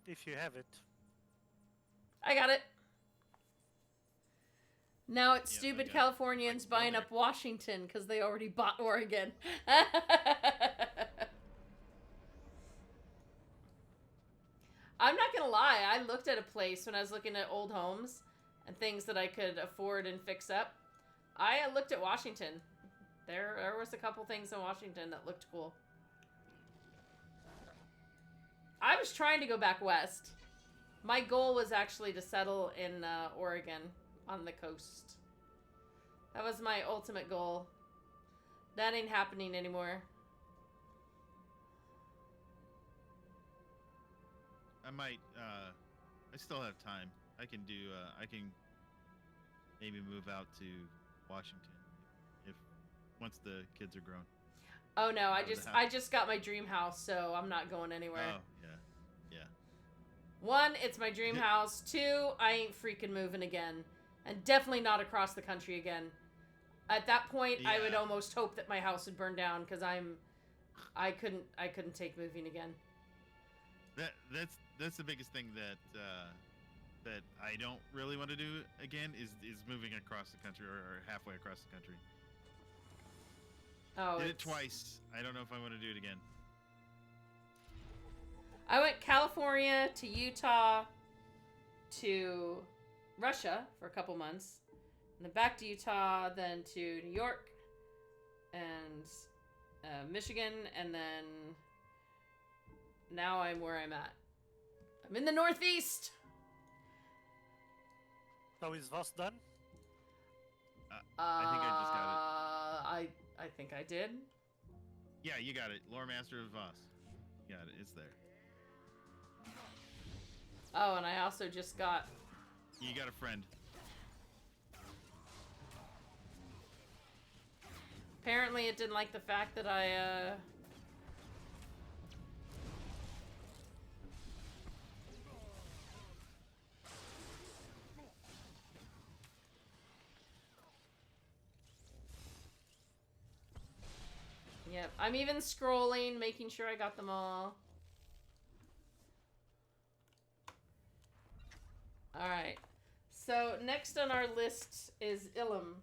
If you have it.
I got it. Now it's
Yeah,
stupid
okay.
Californians
Like,
buying
well,
up Washington because they already bought Oregon. I'm not gonna lie, I looked at a place when I was looking at old homes and things that I could afford and fix up. I looked at Washington. There was a couple things in Washington that looked cool. I was trying to go back west. My goal was actually to settle in Oregon on the coast. That was my ultimate goal. That ain't happening anymore.
I might. I still have time. I can maybe move out to Washington if once the kids are grown.
Oh no,
Out of the
I
house.
just got my dream house, so I'm not going anywhere.
Oh yeah.
1, it's my dream house. 2, I ain't freaking moving again. And definitely not across the country again. At that point, I would
Yeah.
almost hope that my house would burn down because I couldn't take moving again.
That's the biggest thing that I don't really want to do again is moving across the country or halfway across the country.
Oh,
Did it twice. I don't know if I want to do it again.
I went California to Utah to Russia for a couple months, and then back to Utah, then to New York and Michigan, and then now I'm where I'm at. I'm in the Northeast.
So is Voss done?
I think I just got it.
I think I did.
Yeah, you got it. Lore Master of Voss. You got it. It's there.
Oh, and I also just got.
You got a friend.
Apparently, it didn't like the fact that I. Yep, I'm even scrolling, making sure I got them all. All right. So next on our list is Ilum.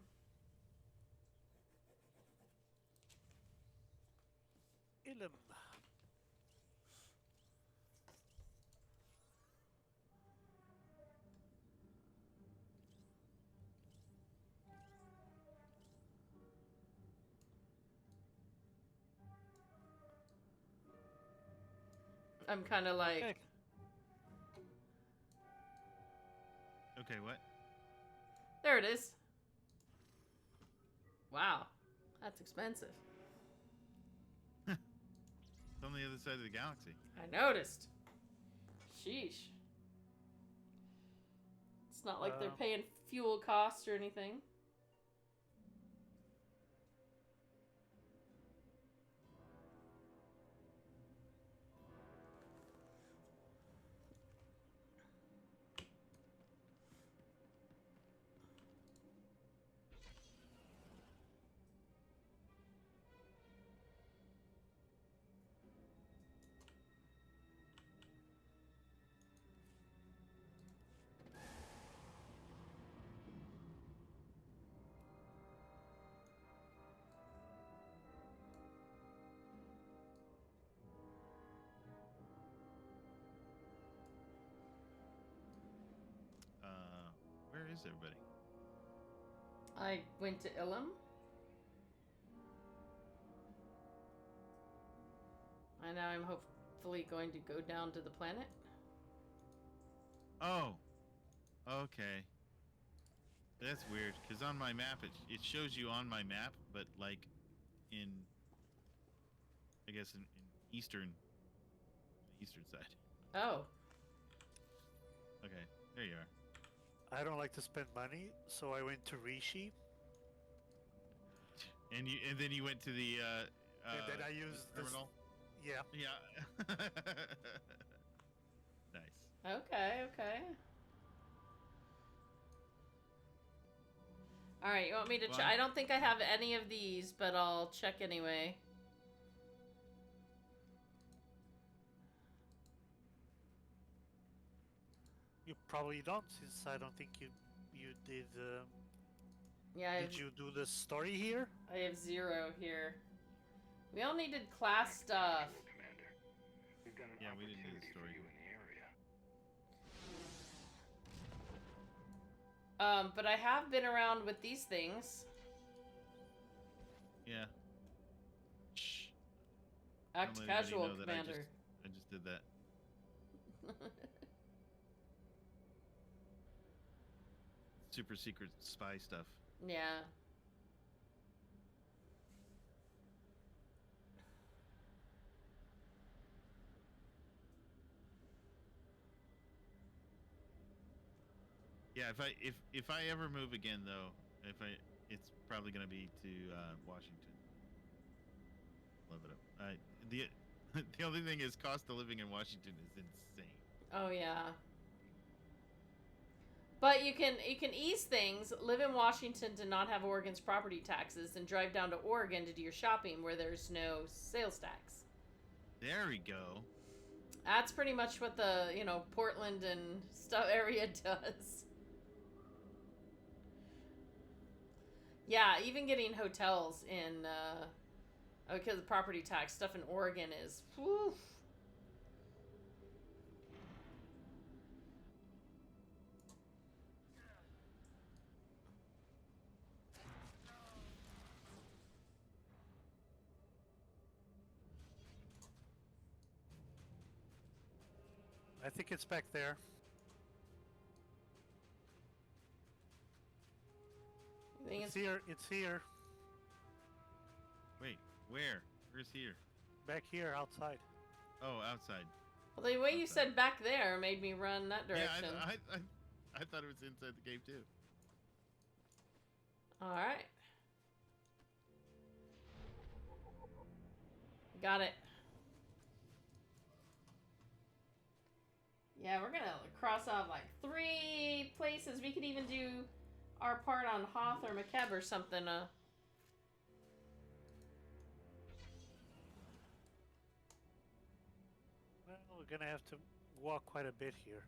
Ilum.
I'm kind of like,
Okay.
Okay, what?
there it is. Wow, that's expensive.
It's on the other side of the galaxy.
I noticed. Sheesh. It's not like they're paying fuel costs or anything.
Where is everybody?
I went to Ilum. And now I'm hopefully going to go down to the planet.
Oh, okay. That's weird, because on my map, it shows you on my map, but like in, I guess in eastern side.
Oh.
Okay, there you are.
I don't like to spend money, so I went to Rishi.
And then you went to the
And then I used
the
this-
terminal.
Yeah.
Yeah. Nice.
Okay, okay. Alright, you want me to check?
Well,
I don't think I have any of these, but I'll check anyway.
You probably don't, since I don't think you did.
Yeah,
Did you do the story here?
I have 0 here. We all needed class stuff.
Actual, Commander. We've got an
Yeah, we didn't do the
opportunity
story.
for you in the area.
But I have been around with these things.
Yeah. Shh.
Act
Don't let anybody
casual,
know that
Commander.
I just did that. Super secret spy stuff.
Yeah.
Yeah, if I ever move again though, it's probably gonna be to Washington. Love it up. The the only thing is cost of living in Washington is insane.
Oh yeah. But you can ease things, live in Washington to not have Oregon's property taxes, and drive down to Oregon to do your shopping where there's no sales tax.
There we go.
That's pretty much what the, Portland and stuff area does. Yeah, even getting hotels in, because of property tax stuff in Oregon is, whew.
I think it's back there.
I think
It's here. It's here.
Wait, where? Where's here?
Back here, outside.
Oh, outside.
well, the way you
outside.
said back there made me run that direction.
Yeah, I thought it was inside the cave too.
All right. Got it. Yeah, we're gonna cross off like 3 places. We could even do our part on Hoth or McKeb or something.
Well,
Mm.
we're gonna have to walk quite a bit here.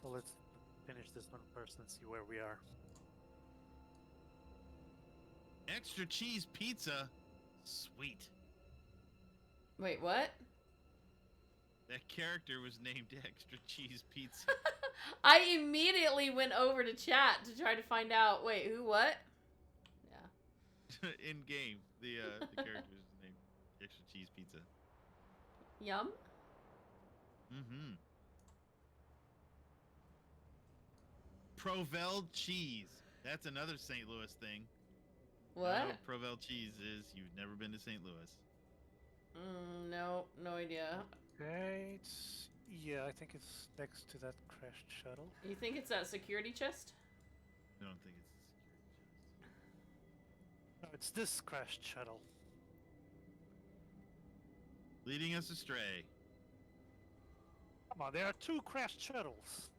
So let's finish this one first and see where we are.
Extra cheese pizza? Sweet.
Wait, what?
That character was named Extra Cheese Pizza.
I immediately went over to chat to try to find out. Wait, who? What? Yeah.
In game, the character was named Extra Cheese Pizza.
Yum.
Mm-hmm. Provel cheese. That's another St. Louis thing.
What?
I know what Provel cheese is. You've never been to St. Louis.
No, no idea.
Okay, yeah, I think it's next to that crashed shuttle.
You think it's that security chest?
I don't think it's a security chest.
No, it's this crashed shuttle.
Leading us astray.
Come on, there are 2 crashed shuttles.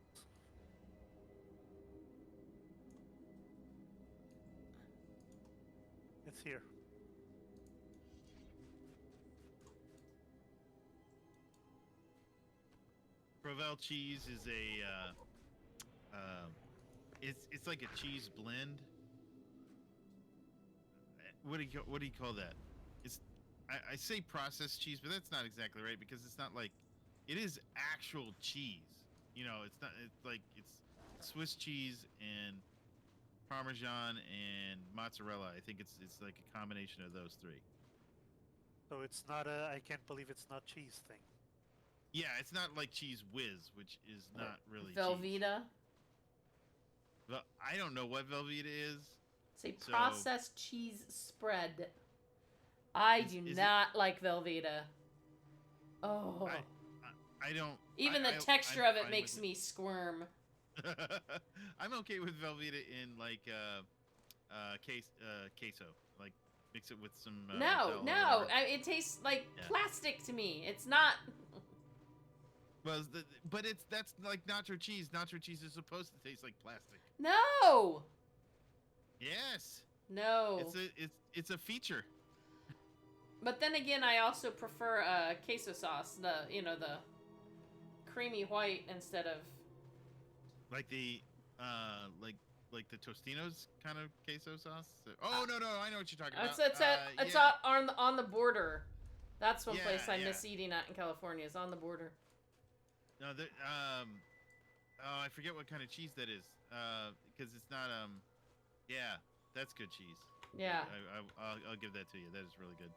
It's here.
Provel cheese is it's like a cheese blend. What do you call that? It's I say processed cheese, but that's not exactly right because it's not like it is actual cheese. You know, it's not. It's like it's Swiss cheese and Parmesan and mozzarella. I think it's like a combination of those 3.
So it's not a I can't believe it's not cheese thing.
Yeah, it's not like Cheese Whiz, which is not really cheese.
Velveeta.
Well, I don't know what Velveeta is.
It's a
So-
processed cheese spread. I do
is
not like Velveeta. Oh.
I don't.
Even the texture
I'm
of it
fine
makes
with
me squirm.
I'm okay with Velveeta in like queso, like mix it with some.
No,
Nutella or
no.
whatever.
It tastes like
Yeah.
plastic to me. It's not.
Well, but that's like nacho cheese. Nacho cheese is supposed to taste like plastic.
No.
Yes.
No.
It's a feature.
But then again, I also prefer queso sauce. The creamy white instead of.
Like the like the Tostinos kind of queso sauce. Oh no, I know what you're talking about.
It's
yeah.
on the border. That's one place I
Yeah.
miss eating at in California. Is on the border.
No, I forget what kind of cheese that is. Because it's not yeah, that's good cheese.
Yeah.
I'll give that to you. That is really good.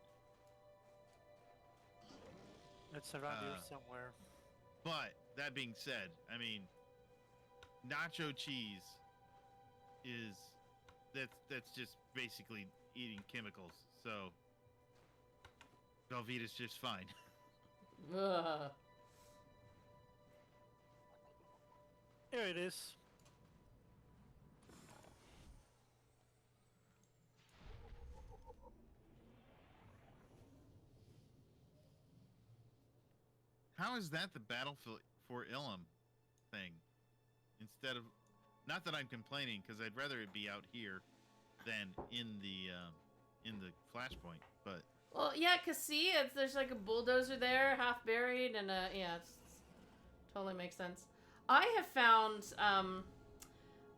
It's around here somewhere.
But that being said, I mean, nacho cheese is that's just basically eating chemicals. So Velveeta's just fine.
Ugh.
Here it is.
How is that the Battlefield for Ilum thing? Instead of, not that I'm complaining, because I'd rather it be out here than in the flashpoint. But
Well, yeah, cause see, there's like a bulldozer there, half buried, and it's totally makes sense. I have found,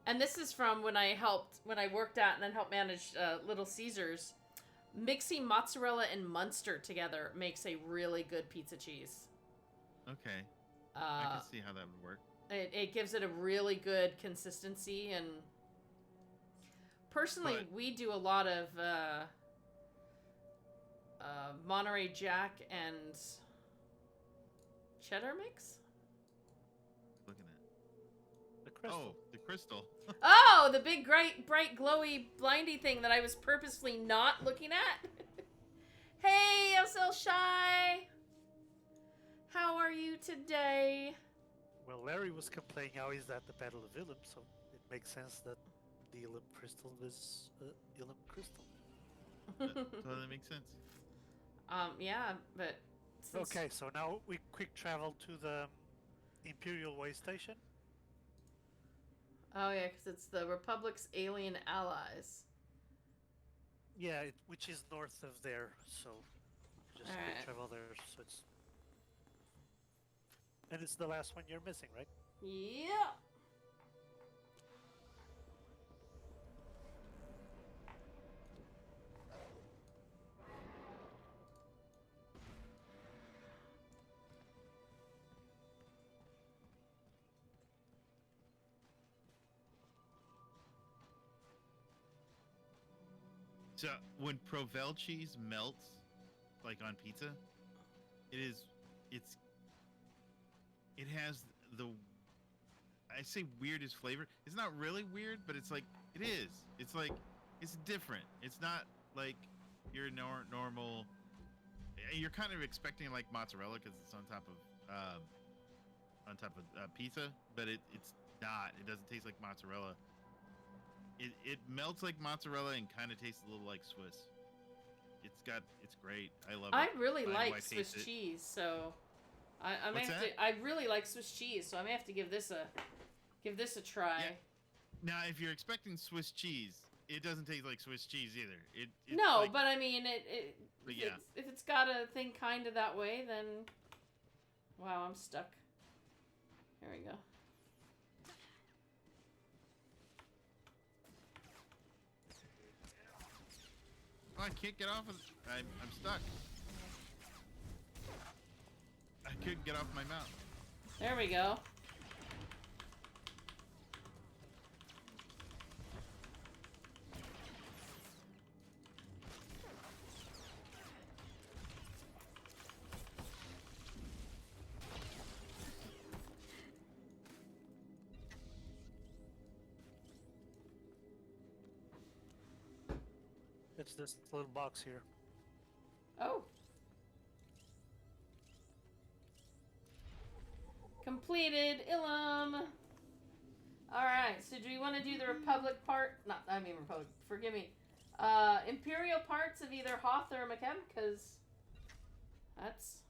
and this is from when I worked at and then helped manage Little Caesars. Mixing mozzarella and Munster together makes a really good pizza cheese.
okay, I can see how that would work.
It gives it a really good consistency, and personally,
But-
we do a lot of Monterey Jack and cheddar mix.
Looking at
The crystal.
oh, the crystal.
Oh, the big, bright, glowy, blindy thing that I was purposely not looking at. Hey, SL Shy! How are you today?
Well, Larry was complaining how he's at the Battle of Ilum, so it makes sense that the Ilum crystal is Ilum crystal.
Totally makes sense.
Yeah, but since
Okay, so now we quick travel to the Imperial Way Station.
Oh yeah, because it's the Republic's alien allies.
Yeah, which is north of there, so just quick
Alright.
travel there. So it's and it's the last one you're missing, right?
Yeah.
So when Provel cheese melts, like on pizza, it's it has the I say weirdest flavor. It's not really weird, but it's like it is. It's like it's different. It's not like your normal. You're kind of expecting like mozzarella because it's on top of pizza, but it's not. It doesn't taste like mozzarella. It melts like mozzarella and kind of tastes a little like Swiss. It's great. I love it.
I really
My
like
wife
Swiss
hates it.
cheese, so I may
What's
have
that?
to. I really like Swiss cheese, so I may have to give this a try.
Yeah. Now, if you're expecting Swiss cheese, it doesn't taste like Swiss cheese either. It's
No,
like,
but I mean,
but yeah.
if it's got a thing kind of that way, then wow, I'm stuck. Here we go.
Oh, I can't get off of. I'm stuck. I couldn't get off my mount.
There we go.
It's this little box here.
Oh. Completed, Ilum. Alright, so do we want to do the Republic part? Republic, forgive me. Imperial parts of either Hoth or McKem, because that's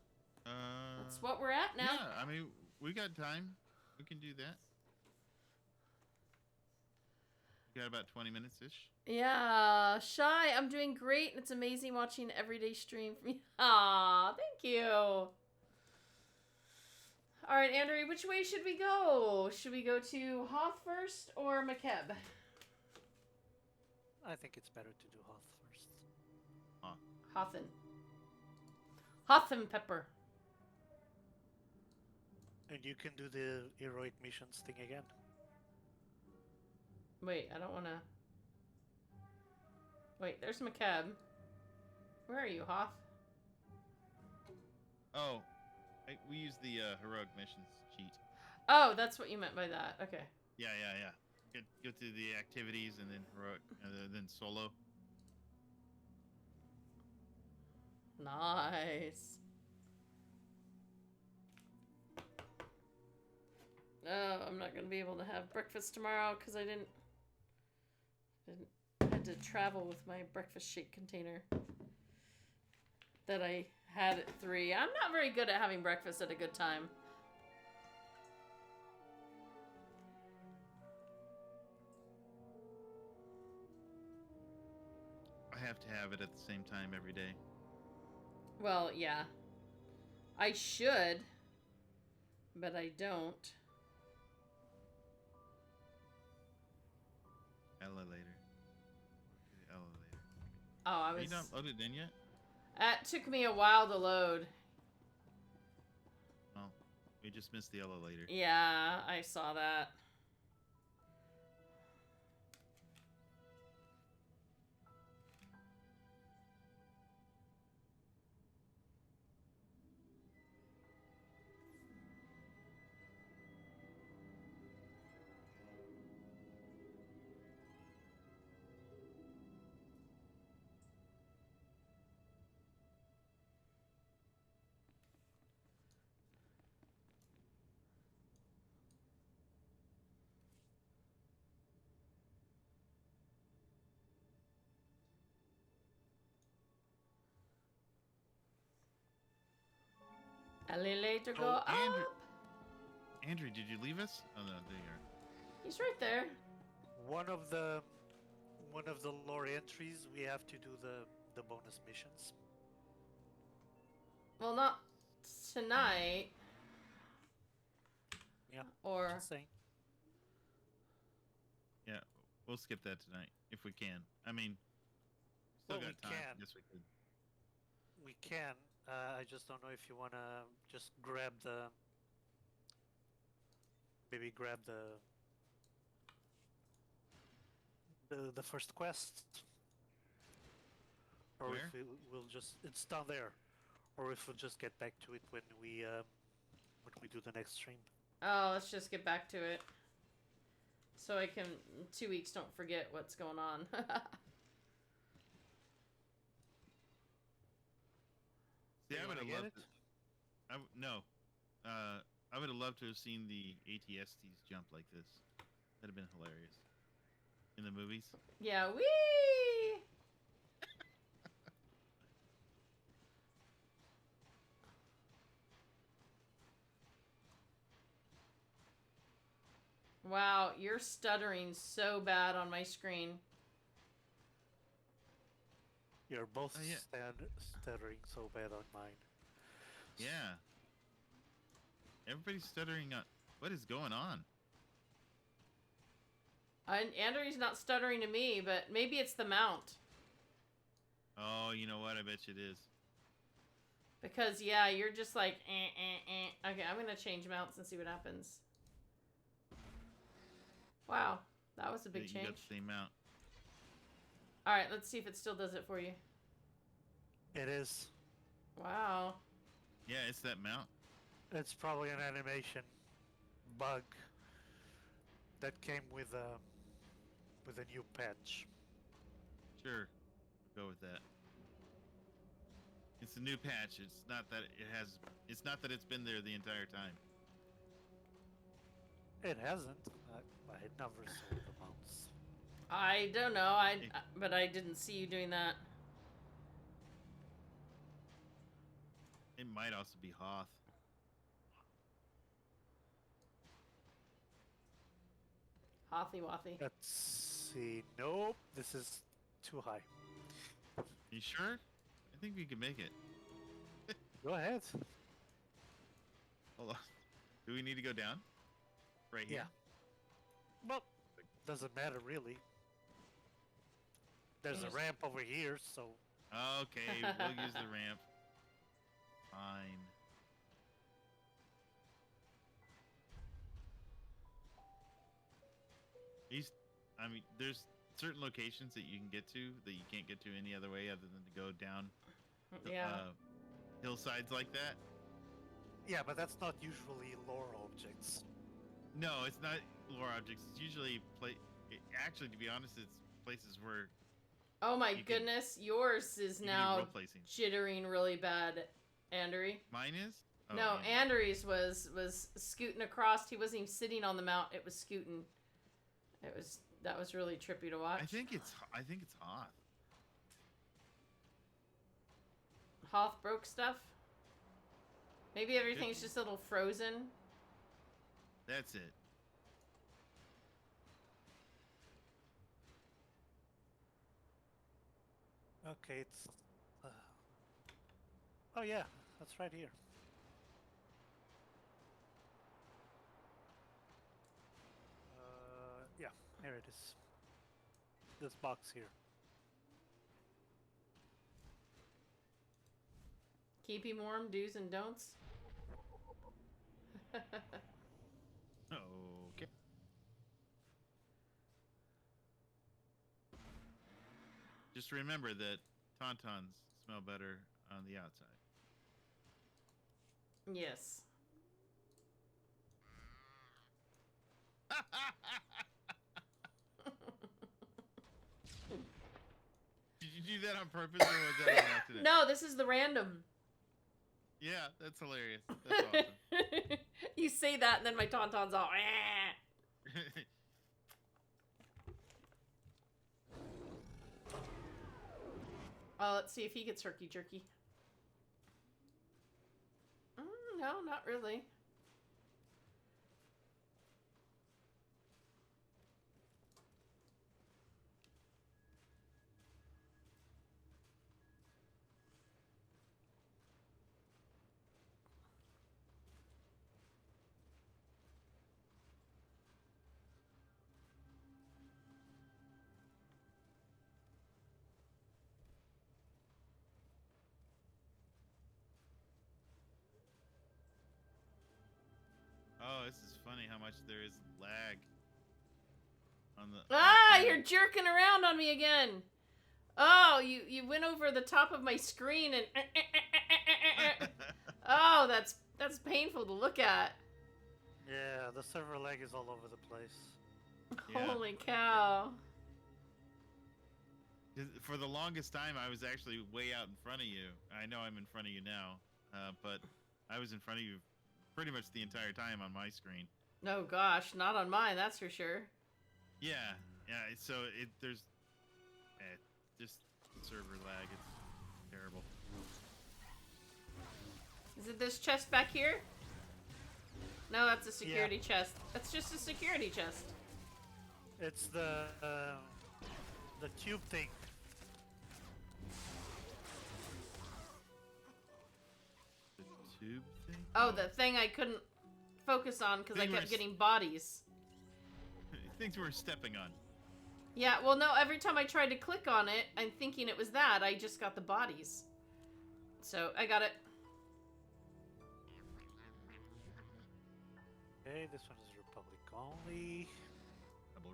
what we're at now.
Yeah, I mean, we got time. We can do that. We got about 20 minutes ish.
Yeah, Shy, I'm doing great. It's amazing watching everyday stream from you. Aw, thank you. All right, Andrew, which way should we go? Should we go to Hoth first or McKeb?
I think it's better to do Hoth first.
Hothen. Hothen pepper.
And you can do the heroic missions thing again.
Wait, I don't want to... Wait, there's McKeb. Where are you, Hoth?
Oh, we use the heroic missions cheat.
Oh, that's what you meant by that. Okay.
Yeah. Go to the activities and then heroic, then solo.
Nice. Oh, I'm not going to be able to have breakfast tomorrow because I didn't had to travel with my breakfast shake container that I had at 3. I'm not very good at having breakfast at a good time.
I have to have it at the same time every day.
Well, yeah. I should, but I don't.
Ella later. Ella later.
Oh, I
Are
was...
you not loaded in yet?
That took me a while to load.
Oh, we just missed the Ella later.
Yeah, I saw that. Later go up.
Andrew, did you leave us? Oh no, there you are.
He's right there.
One of the lore entries, we have to do the bonus missions.
Well, not tonight.
Yeah.
Or
Just saying.
Yeah, we'll skip that tonight if we can. I mean, still
Well,
got
we
time.
can.
I guess we could.
We can. I just don't know if you wanna just grab the. Maybe grab the first quest, or
Where?
if we'll just it's down there, or if we'll just get back to it when we do the next stream.
oh, let's just get back to it. So I can 2 weeks don't forget what's going on.
See, I
You
would
wanna
have
get
loved.
it?
No, I would have loved to have seen the ATSTs jump like this. That'd have been hilarious. In the movies.
Yeah, wee! Wow, you're stuttering so bad on my screen.
You're both
Yeah.
stuttering so bad on mine.
Yeah. Everybody's stuttering. What is going on?
Andrew's not stuttering to me, but maybe it's the mount.
Oh, you know what? I bet you it is.
Because, yeah, you're just like, Okay, I'm going to change mounts and see what happens. Wow, that was a big
You
change.
got the same mount.
Alright, let's see if it still does it for you.
It is.
Wow.
Yeah, it's that mount.
It's probably an animation bug that came with a new patch.
Sure, go with that. It's a new patch. It's not that it has. It's not that it's been there the entire time.
It hasn't. I never saw the mounts.
I don't know, but I didn't see you doing that.
It might also be Hoth.
Hothy Wathy.
Let's see. Nope, this is too high.
You sure? I think we can make it.
Go ahead.
Hold on. Do we need to go down? Right here?
Yeah. Well, doesn't matter really. There's a
Yes.
ramp over here, so
Okay, we'll use the ramp. Fine. I mean, there's certain locations that you can get to that you can't get to any other way other than to go down
Yeah.
hillsides like that.
yeah, but that's not usually lore objects.
No, it's not lore objects. It's usually actually, to be honest, it's places where
Oh my
you can-
goodness, yours is
you can do
now
role placing.
jittering really bad, Andrew.
Mine is? Oh,
No,
yeah.
Andrew's was scooting across. He wasn't even sitting on the mount. It was scooting. That was really trippy to watch.
I think it's Hoth.
Hoth broke stuff. Maybe everything's just a little frozen.
That's it.
Okay, it's. Oh yeah, that's right here. Yeah, here it is. This box here.
Keep him warm, do's and don'ts.
Okay. Just remember that tauntauns smell better on the outside.
Yes.
Did you do that on purpose or was that an accident?
No, this is the random.
Yeah, that's hilarious. That's awesome.
You say that and then my tauntaun's all. "Eh." Let's see if he gets herky jerky. No, not really.
this is funny how much there is lag on the.
You're jerking around on me again. Oh, you went over the top of my screen and. Oh, that's painful to look at.
Yeah, the server lag is all over the place.
Yeah.
Holy cow.
For the longest time, I was actually way out in front of you. I know I'm in front of you now, but I was in front of you pretty much the entire time on my screen.
Oh gosh, not on mine, that's for sure.
Yeah. So there's just server lag. It's terrible.
Is it this chest back here? No, that's a security chest. That's just a security chest.
It's the tube thing.
The tube thing?
Oh, the thing I couldn't focus on because I
Thing
kept
we're
getting bodies.
Things we're stepping on.
Yeah, well, no, every time I tried to click on it, I'm thinking it was that. I just got the bodies. So, I got it.
Okay, this one is Republic only.
Rebel.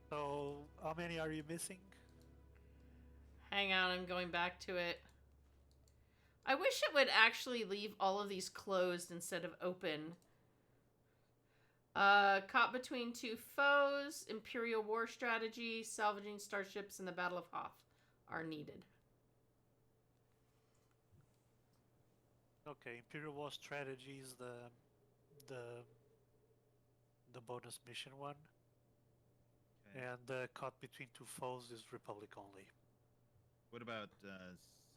So, how many are you missing?
Hang on, I'm going back to it. I wish it would actually leave all of these closed instead of open. Caught between two foes, Imperial war strategy, salvaging starships in the Battle of Hoth are needed.
Okay, Imperial War strategy is the bonus mission one,
Okay.
and caught between two foes is Republic only.
What about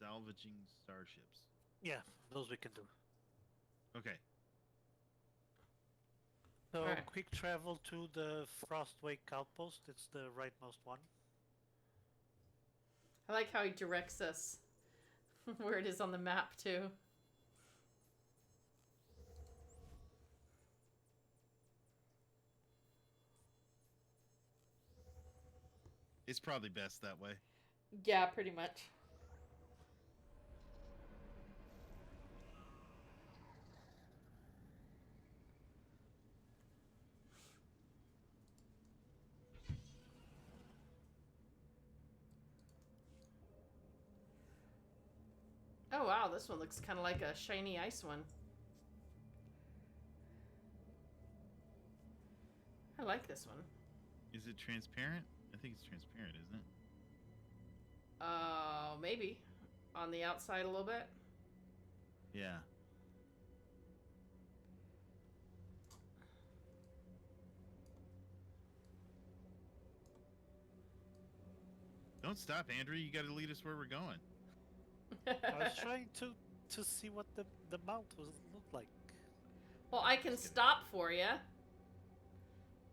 salvaging starships?
Yeah, those we can do.
Okay.
So
Alright.
quick travel to the Frostwake outpost. It's the rightmost one.
I like how he directs us where it is on the map, too.
It's probably best that way.
Yeah, pretty much. Oh wow, this one looks kind of like a shiny ice one. I like this one.
Is it transparent? I think it's transparent, isn't it?
Maybe. On the outside a little bit.
Yeah. Don't stop, Andrew. You got to lead us where we're going.
I was trying to see what the mount was look like.
Well, I can stop for you.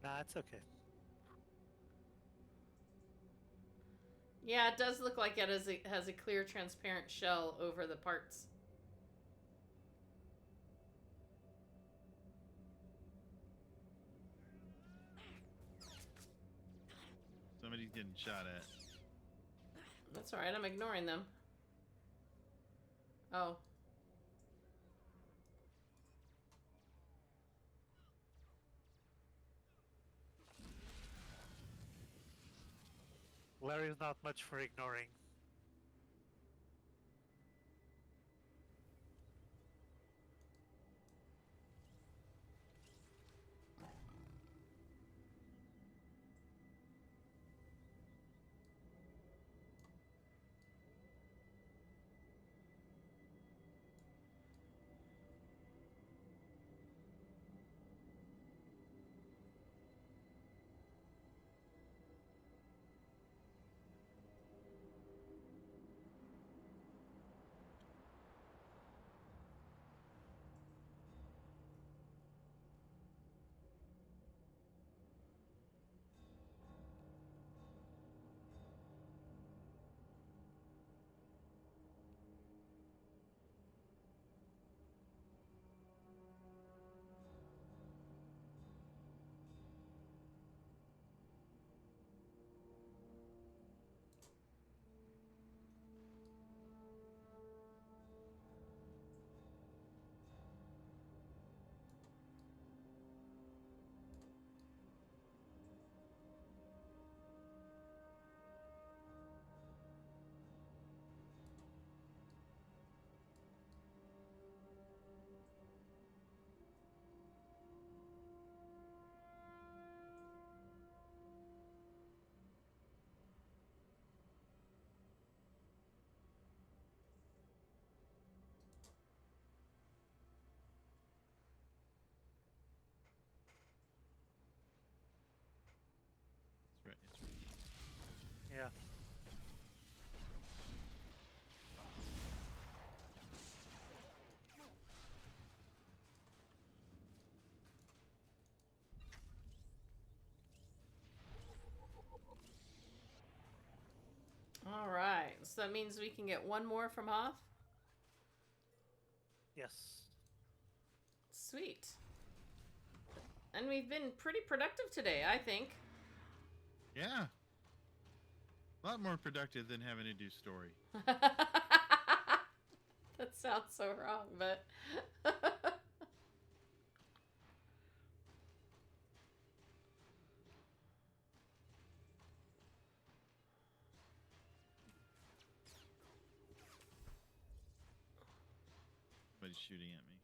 Nah, it's okay.
Yeah, it does look like it has a clear, transparent shell over the parts.
Somebody's getting shot at.
That's alright, I'm ignoring them. Oh.
Larry's not much for ignoring. Yeah.
All right. So that means we can get one more from Hoth.
Yes.
Sweet. And we've been pretty productive today, I think.
Yeah. A lot more productive than having to do story.
That sounds so wrong, but
Somebody's shooting at me.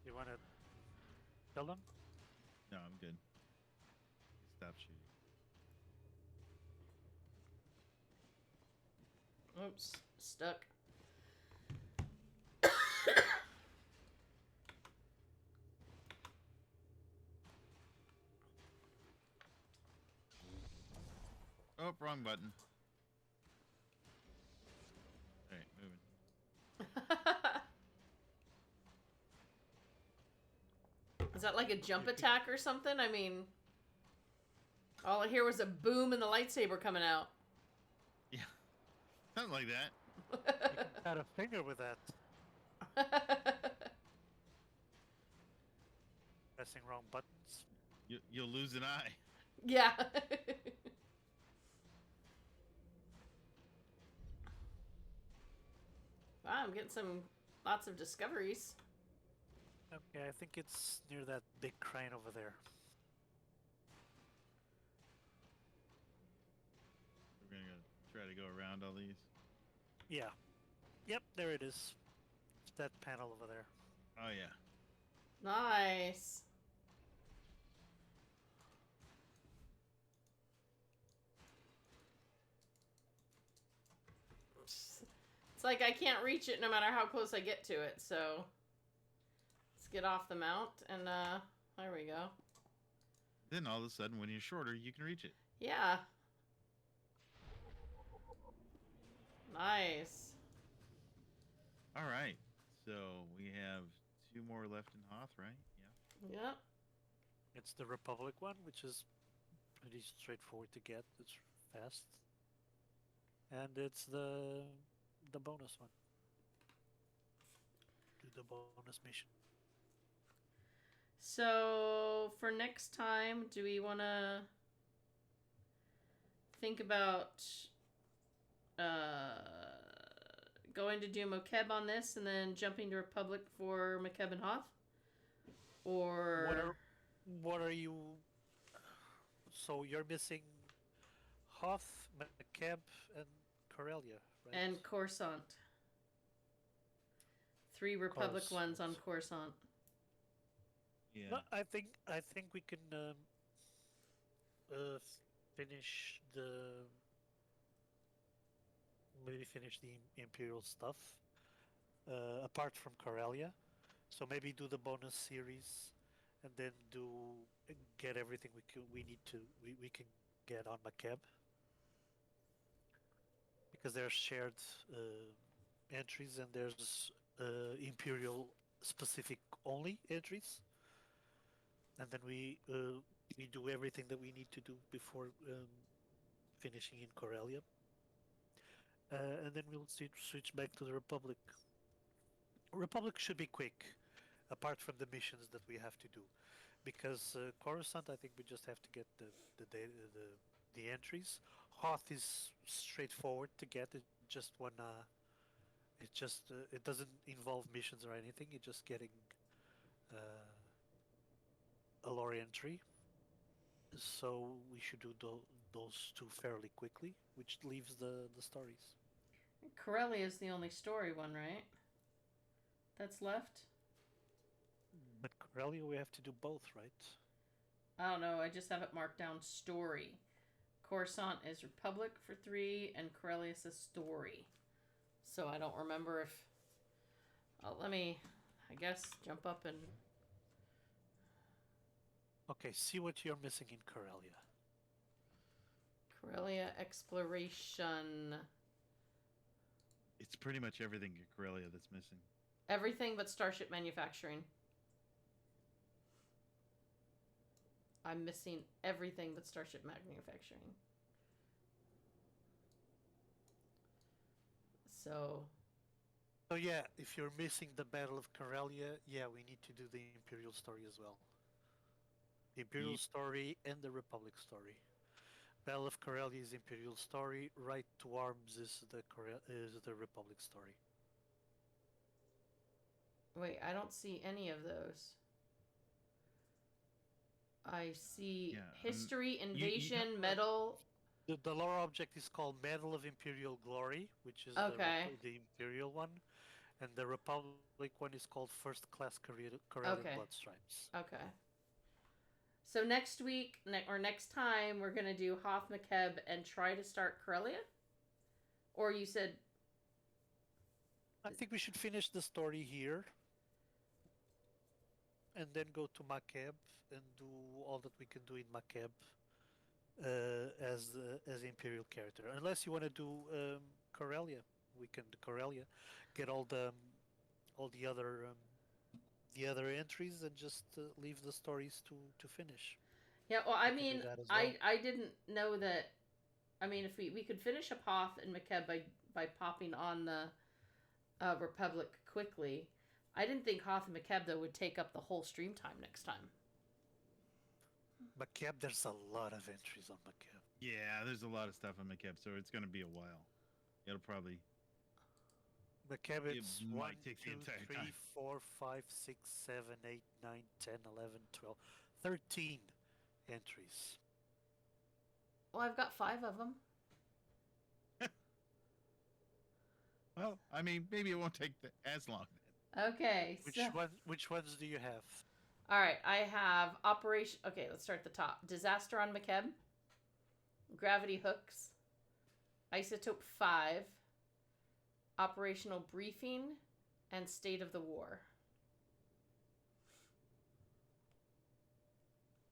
You want to kill them?
No, I'm good. Stop shooting.
oops, stuck.
Oh, wrong button. Alright, moving.
Is that like a jump attack or something? I mean, all I hear was a boom and the lightsaber coming out.
Yeah. Something like that.
Got a finger with that. Pressing wrong buttons.
You'll lose an eye.
Yeah. Wow, I'm getting lots of discoveries.
Okay, I think it's near that big crane over there.
We're gonna try to go around all these.
Yeah. Yep, there it is. It's that panel over there.
Oh yeah.
Nice. It's like I can't reach it no matter how close I get to it, so let's get off the mount and there we go.
Then all of a sudden, when you're shorter, you can reach it.
Yeah. Nice.
All right. So we have 2 more left in Hoth, right? Yeah.
Yep.
It's the Republic one, which is pretty straightforward to get. It's fast. And it's the bonus one. Do the bonus mission.
So for next time, do we want to think about going to do Mokeb on this and then jumping to Republic for Mokeb and Hoth? Or
What are you? So you're missing Hoth, McCab, and Corellia, right?
and Coruscant. 3 Republic ones on Coruscant.
Yeah.
No, I think we can finish finish the Imperial stuff apart from Corellia. So maybe do the bonus series, and then get everything we can get on Macab, because there's shared entries and there's Imperial specific only entries, and then we do everything that we need to do before finishing in Corellia, and then we'll switch back to the Republic. Republic should be quick, apart from the missions that we have to do, because Coruscant, I think we just have to get the entries. Hoth is straightforward to get. It just it doesn't involve missions or anything. It's just getting a lore entry. So we should do those 2 fairly quickly, which leaves the stories.
Corellia is the only story one, right? That's left?
But Corellia, we have to do both, right?
I don't know. I just have it marked down story. Coruscant is Republic for 3, and Corellia is story. So I don't remember if... let me, I guess, jump up and...
Okay, see what you're missing in Corellia.
Corellia exploration.
It's pretty much everything in Corellia that's missing.
Everything but starship manufacturing. I'm missing everything but starship manufacturing. So
So yeah, if you're missing the Battle of Corellia, yeah, we need to do the Imperial story as well. The Imperial
Yep.
story and the Republic story. Battle of Corellia is Imperial story. Right to Arms is the Republic story.
wait, I don't see any of those. I see
Yeah.
history,
you
invasion, medal.
The lore object is called Medal of Imperial Glory, which is
Okay.
the Imperial one, and the Republic one is called First Class Corellian
Okay.
Blood Stripes.
Okay. So next week or next time we're gonna do Hoth McKeb and try to start Corellia? Or you said
I think we should finish the story here, and then go to Makeb and do all that we can do in Makeb as the Imperial character. Unless you want to do Corellia, we can do Corellia, get all the other entries, and just leave the stories to finish.
yeah, well I
We can do
mean
that as well.
I didn't know that. I mean if we could finish up Hoth and McKeb by popping on the Republic quickly. I didn't think Hoth and McKeb though would take up the whole stream time next time.
Makeb, there's a lot of entries on Makeb.
Yeah, there's a lot of stuff on McCap, so it's going to be a while. It'll probably.
Makeb,
It
it's
might
1,
take the
2,
entire
3,
time.
4, 5, 6, 7, 8, 9, 10, 11, 12, 13 entries.
Well, I've got 5 of them.
Well, I mean, maybe it won't take as long.
Okay.
Which ones do you have?
All right, I have Operation. Okay, let's start at the top. Disaster on McKeb, Gravity Hooks, Isotope 5, Operational Briefing, and State of the War.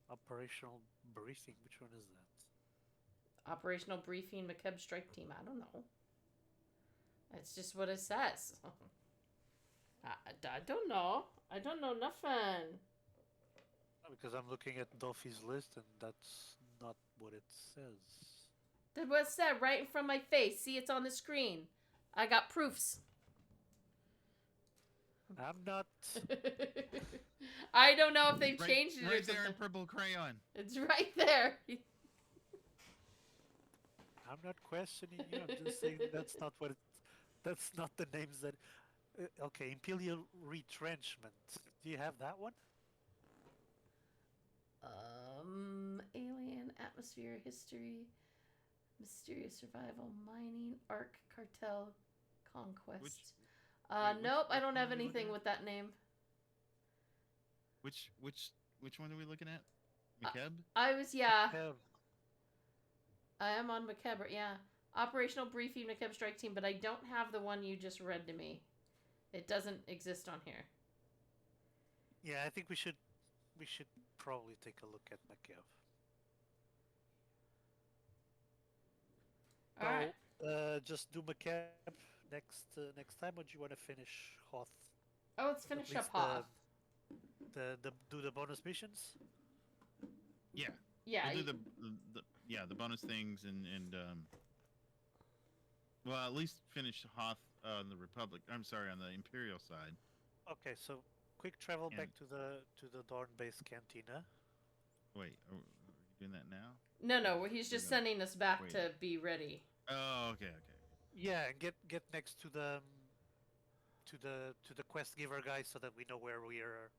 Operational Briefing, which one is that?
Operational Briefing, McKeb Strike Team. I don't know. That's just what it says. I don't know. I don't know nothing.
Because I'm looking at Duffy's list and that's not what it says.
That was said right in front of my face. See, it's on the screen. I got proofs.
I'm not.
I don't know if they've
Right,
changed it or
right
something.
there in purple crayon.
It's right there.
I'm not questioning you. I'm just saying that's not what. That's not the names that. Okay, Imperial Retrenchment. Do you have that one?
Alien atmosphere, history, mysterious survival, mining, arc, cartel, conquest. Nope, I don't have anything with that name.
Which one are we looking at? McKeb?
I was I
Have.
am on McKeb, yeah. Operational Briefing, McKeb Strike Team, but I don't have the one you just read to me. It doesn't exist on here.
Yeah, I think we should probably take a look at Makeb.
All right.
Just do Makeb next time, or do you want to finish Hoth?
Oh, let's finish up
least
Hoth.
Do the bonus missions?
Yeah.
Yeah.
We'll do the bonus things and well, at least finish Hoth on the Republic. I'm sorry, on the Imperial side.
Okay, so quick travel
And-
back to the Dorn base cantina.
Wait, are we doing that now?
No, he's just sending us back
Wait.
to be ready.
Oh, okay.
Yeah, and get next to the quest giver guy so that we know where we are,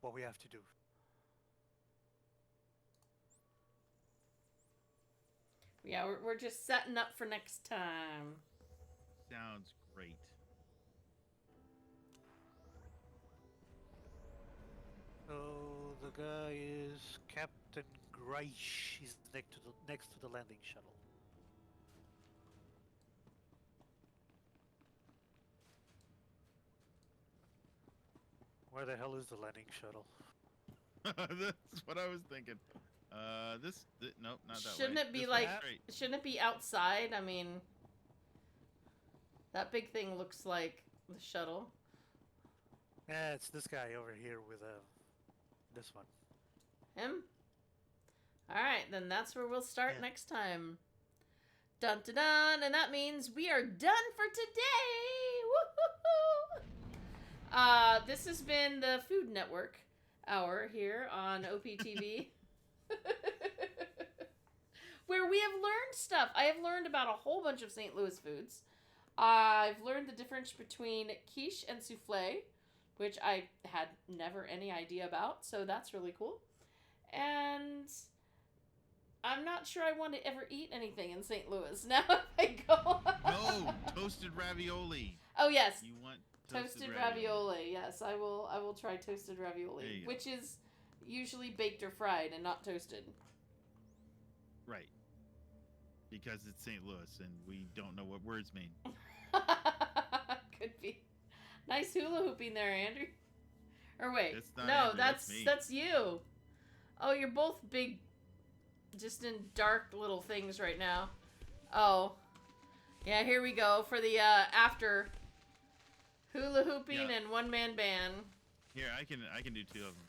what we have to do.
Yeah, we're just setting up for next time.
Sounds great.
So the guy is Captain Greish. He's next to the landing shuttle. Where the hell is the landing shuttle?
That's what I was thinking. Nope, not that
Shouldn't
way.
it be
This
like?
way, straight.
Shouldn't it be outside? I mean, that big thing looks like the shuttle.
Yeah, it's this guy over here with this one.
Him? Alright, then that's where we'll start
Yeah.
next time. Dun dun dun, and that means we are done for today! Woo-hoo-hoo! This has been the Food Network Hour here on OPTV. Where we have learned stuff. I have learned about a whole bunch of St. Louis foods. I've learned the difference between quiche and souffle, which I had never any idea about, so that's really cool. And I'm not sure I want to ever eat anything in St. Louis now if I go.
No, toasted ravioli.
Oh yes,
You want
toasted ravioli. Yes, I will try toasted
There
ravioli,
you go.
which is usually baked or fried and not toasted.
Right. Because it's St. Louis and we don't know what words mean.
Could be. Nice hula hooping there, Andrew. Or wait,
That's not
no,
Andrew, that's me.
that's you. Oh, you're both big, just in dark little things right now. Oh, yeah. Here we go for the after hula hooping
Yeah.
and one man band.
Here, I can do two of them.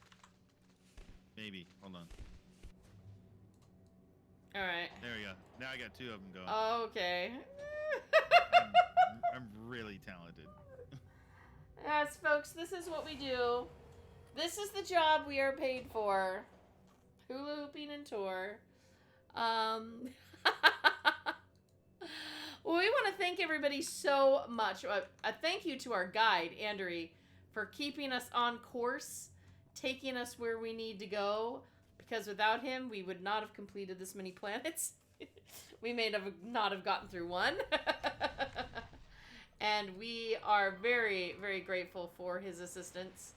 Maybe. Hold on.
All right.
There we go. Now I got two of them going.
Okay.
I'm really talented.
Yes, folks, this is what we do. This is the job we are paid for. Hula hooping and tour. Well, we want to thank everybody so much. A thank you to our guide, Andrew, for keeping us on course, taking us where we need to go, because without him, we would not have completed this many planets. We may not have gotten through one. And we are very, very grateful for his assistance.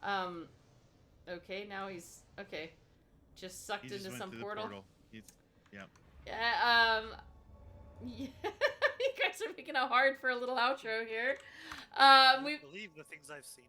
Okay, now he's... Okay. Just sucked
He just
into
went
some
through the
portal.
He's, yep.
Yeah, you guys are making it hard for a little outro here.
I believe the things I've seen.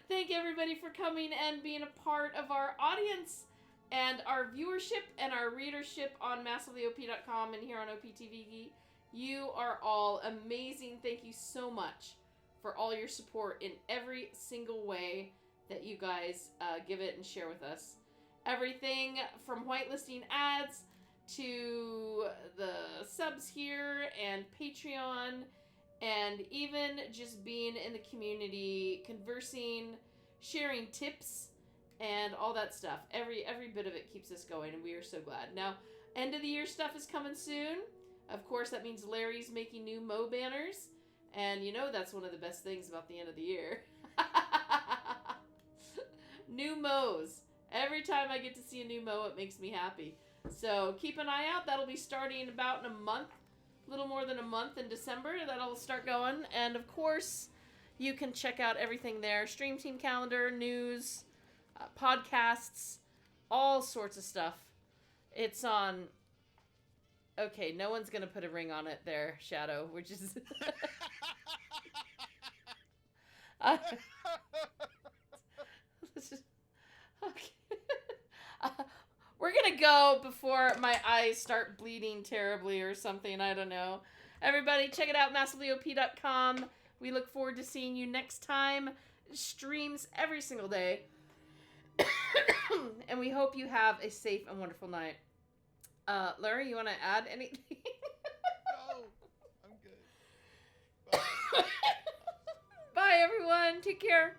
Thank everybody for coming and being a part of our audience and our viewership and our readership on massivelyop.com and here on OPTV. You are all amazing. Thank you so much for all your support in every single way that you guys give it and share with us. Everything from whitelisting ads to the subs here and Patreon and even just being in the community, conversing, sharing tips, and all that stuff. Every bit of it keeps us going, and we are so glad. Now, end of the year stuff is coming soon. Of course, that means Larry's making new Mo banners, and you know that's one of the best things about the end of the year. New Mo's. Every time I get to see a new Mo, it makes me happy. So keep an eye out. That'll be starting about in a month, a little more than a month in December. That'll start going. And of course, you can check out everything there. Stream Team calendar, news, podcasts, all sorts of stuff. It's on... Okay, no one's going to put a ring on it there, Shadow, which is... Okay. We're gonna go before my eyes start bleeding terribly or something. I don't know. Everybody, check it out, massivelyop.com. We look forward to seeing you next time. Streams every single day. And we hope you have a safe and wonderful night. Larry, you want to add anything?
No, I'm good. Bye.
Bye, everyone. Take care.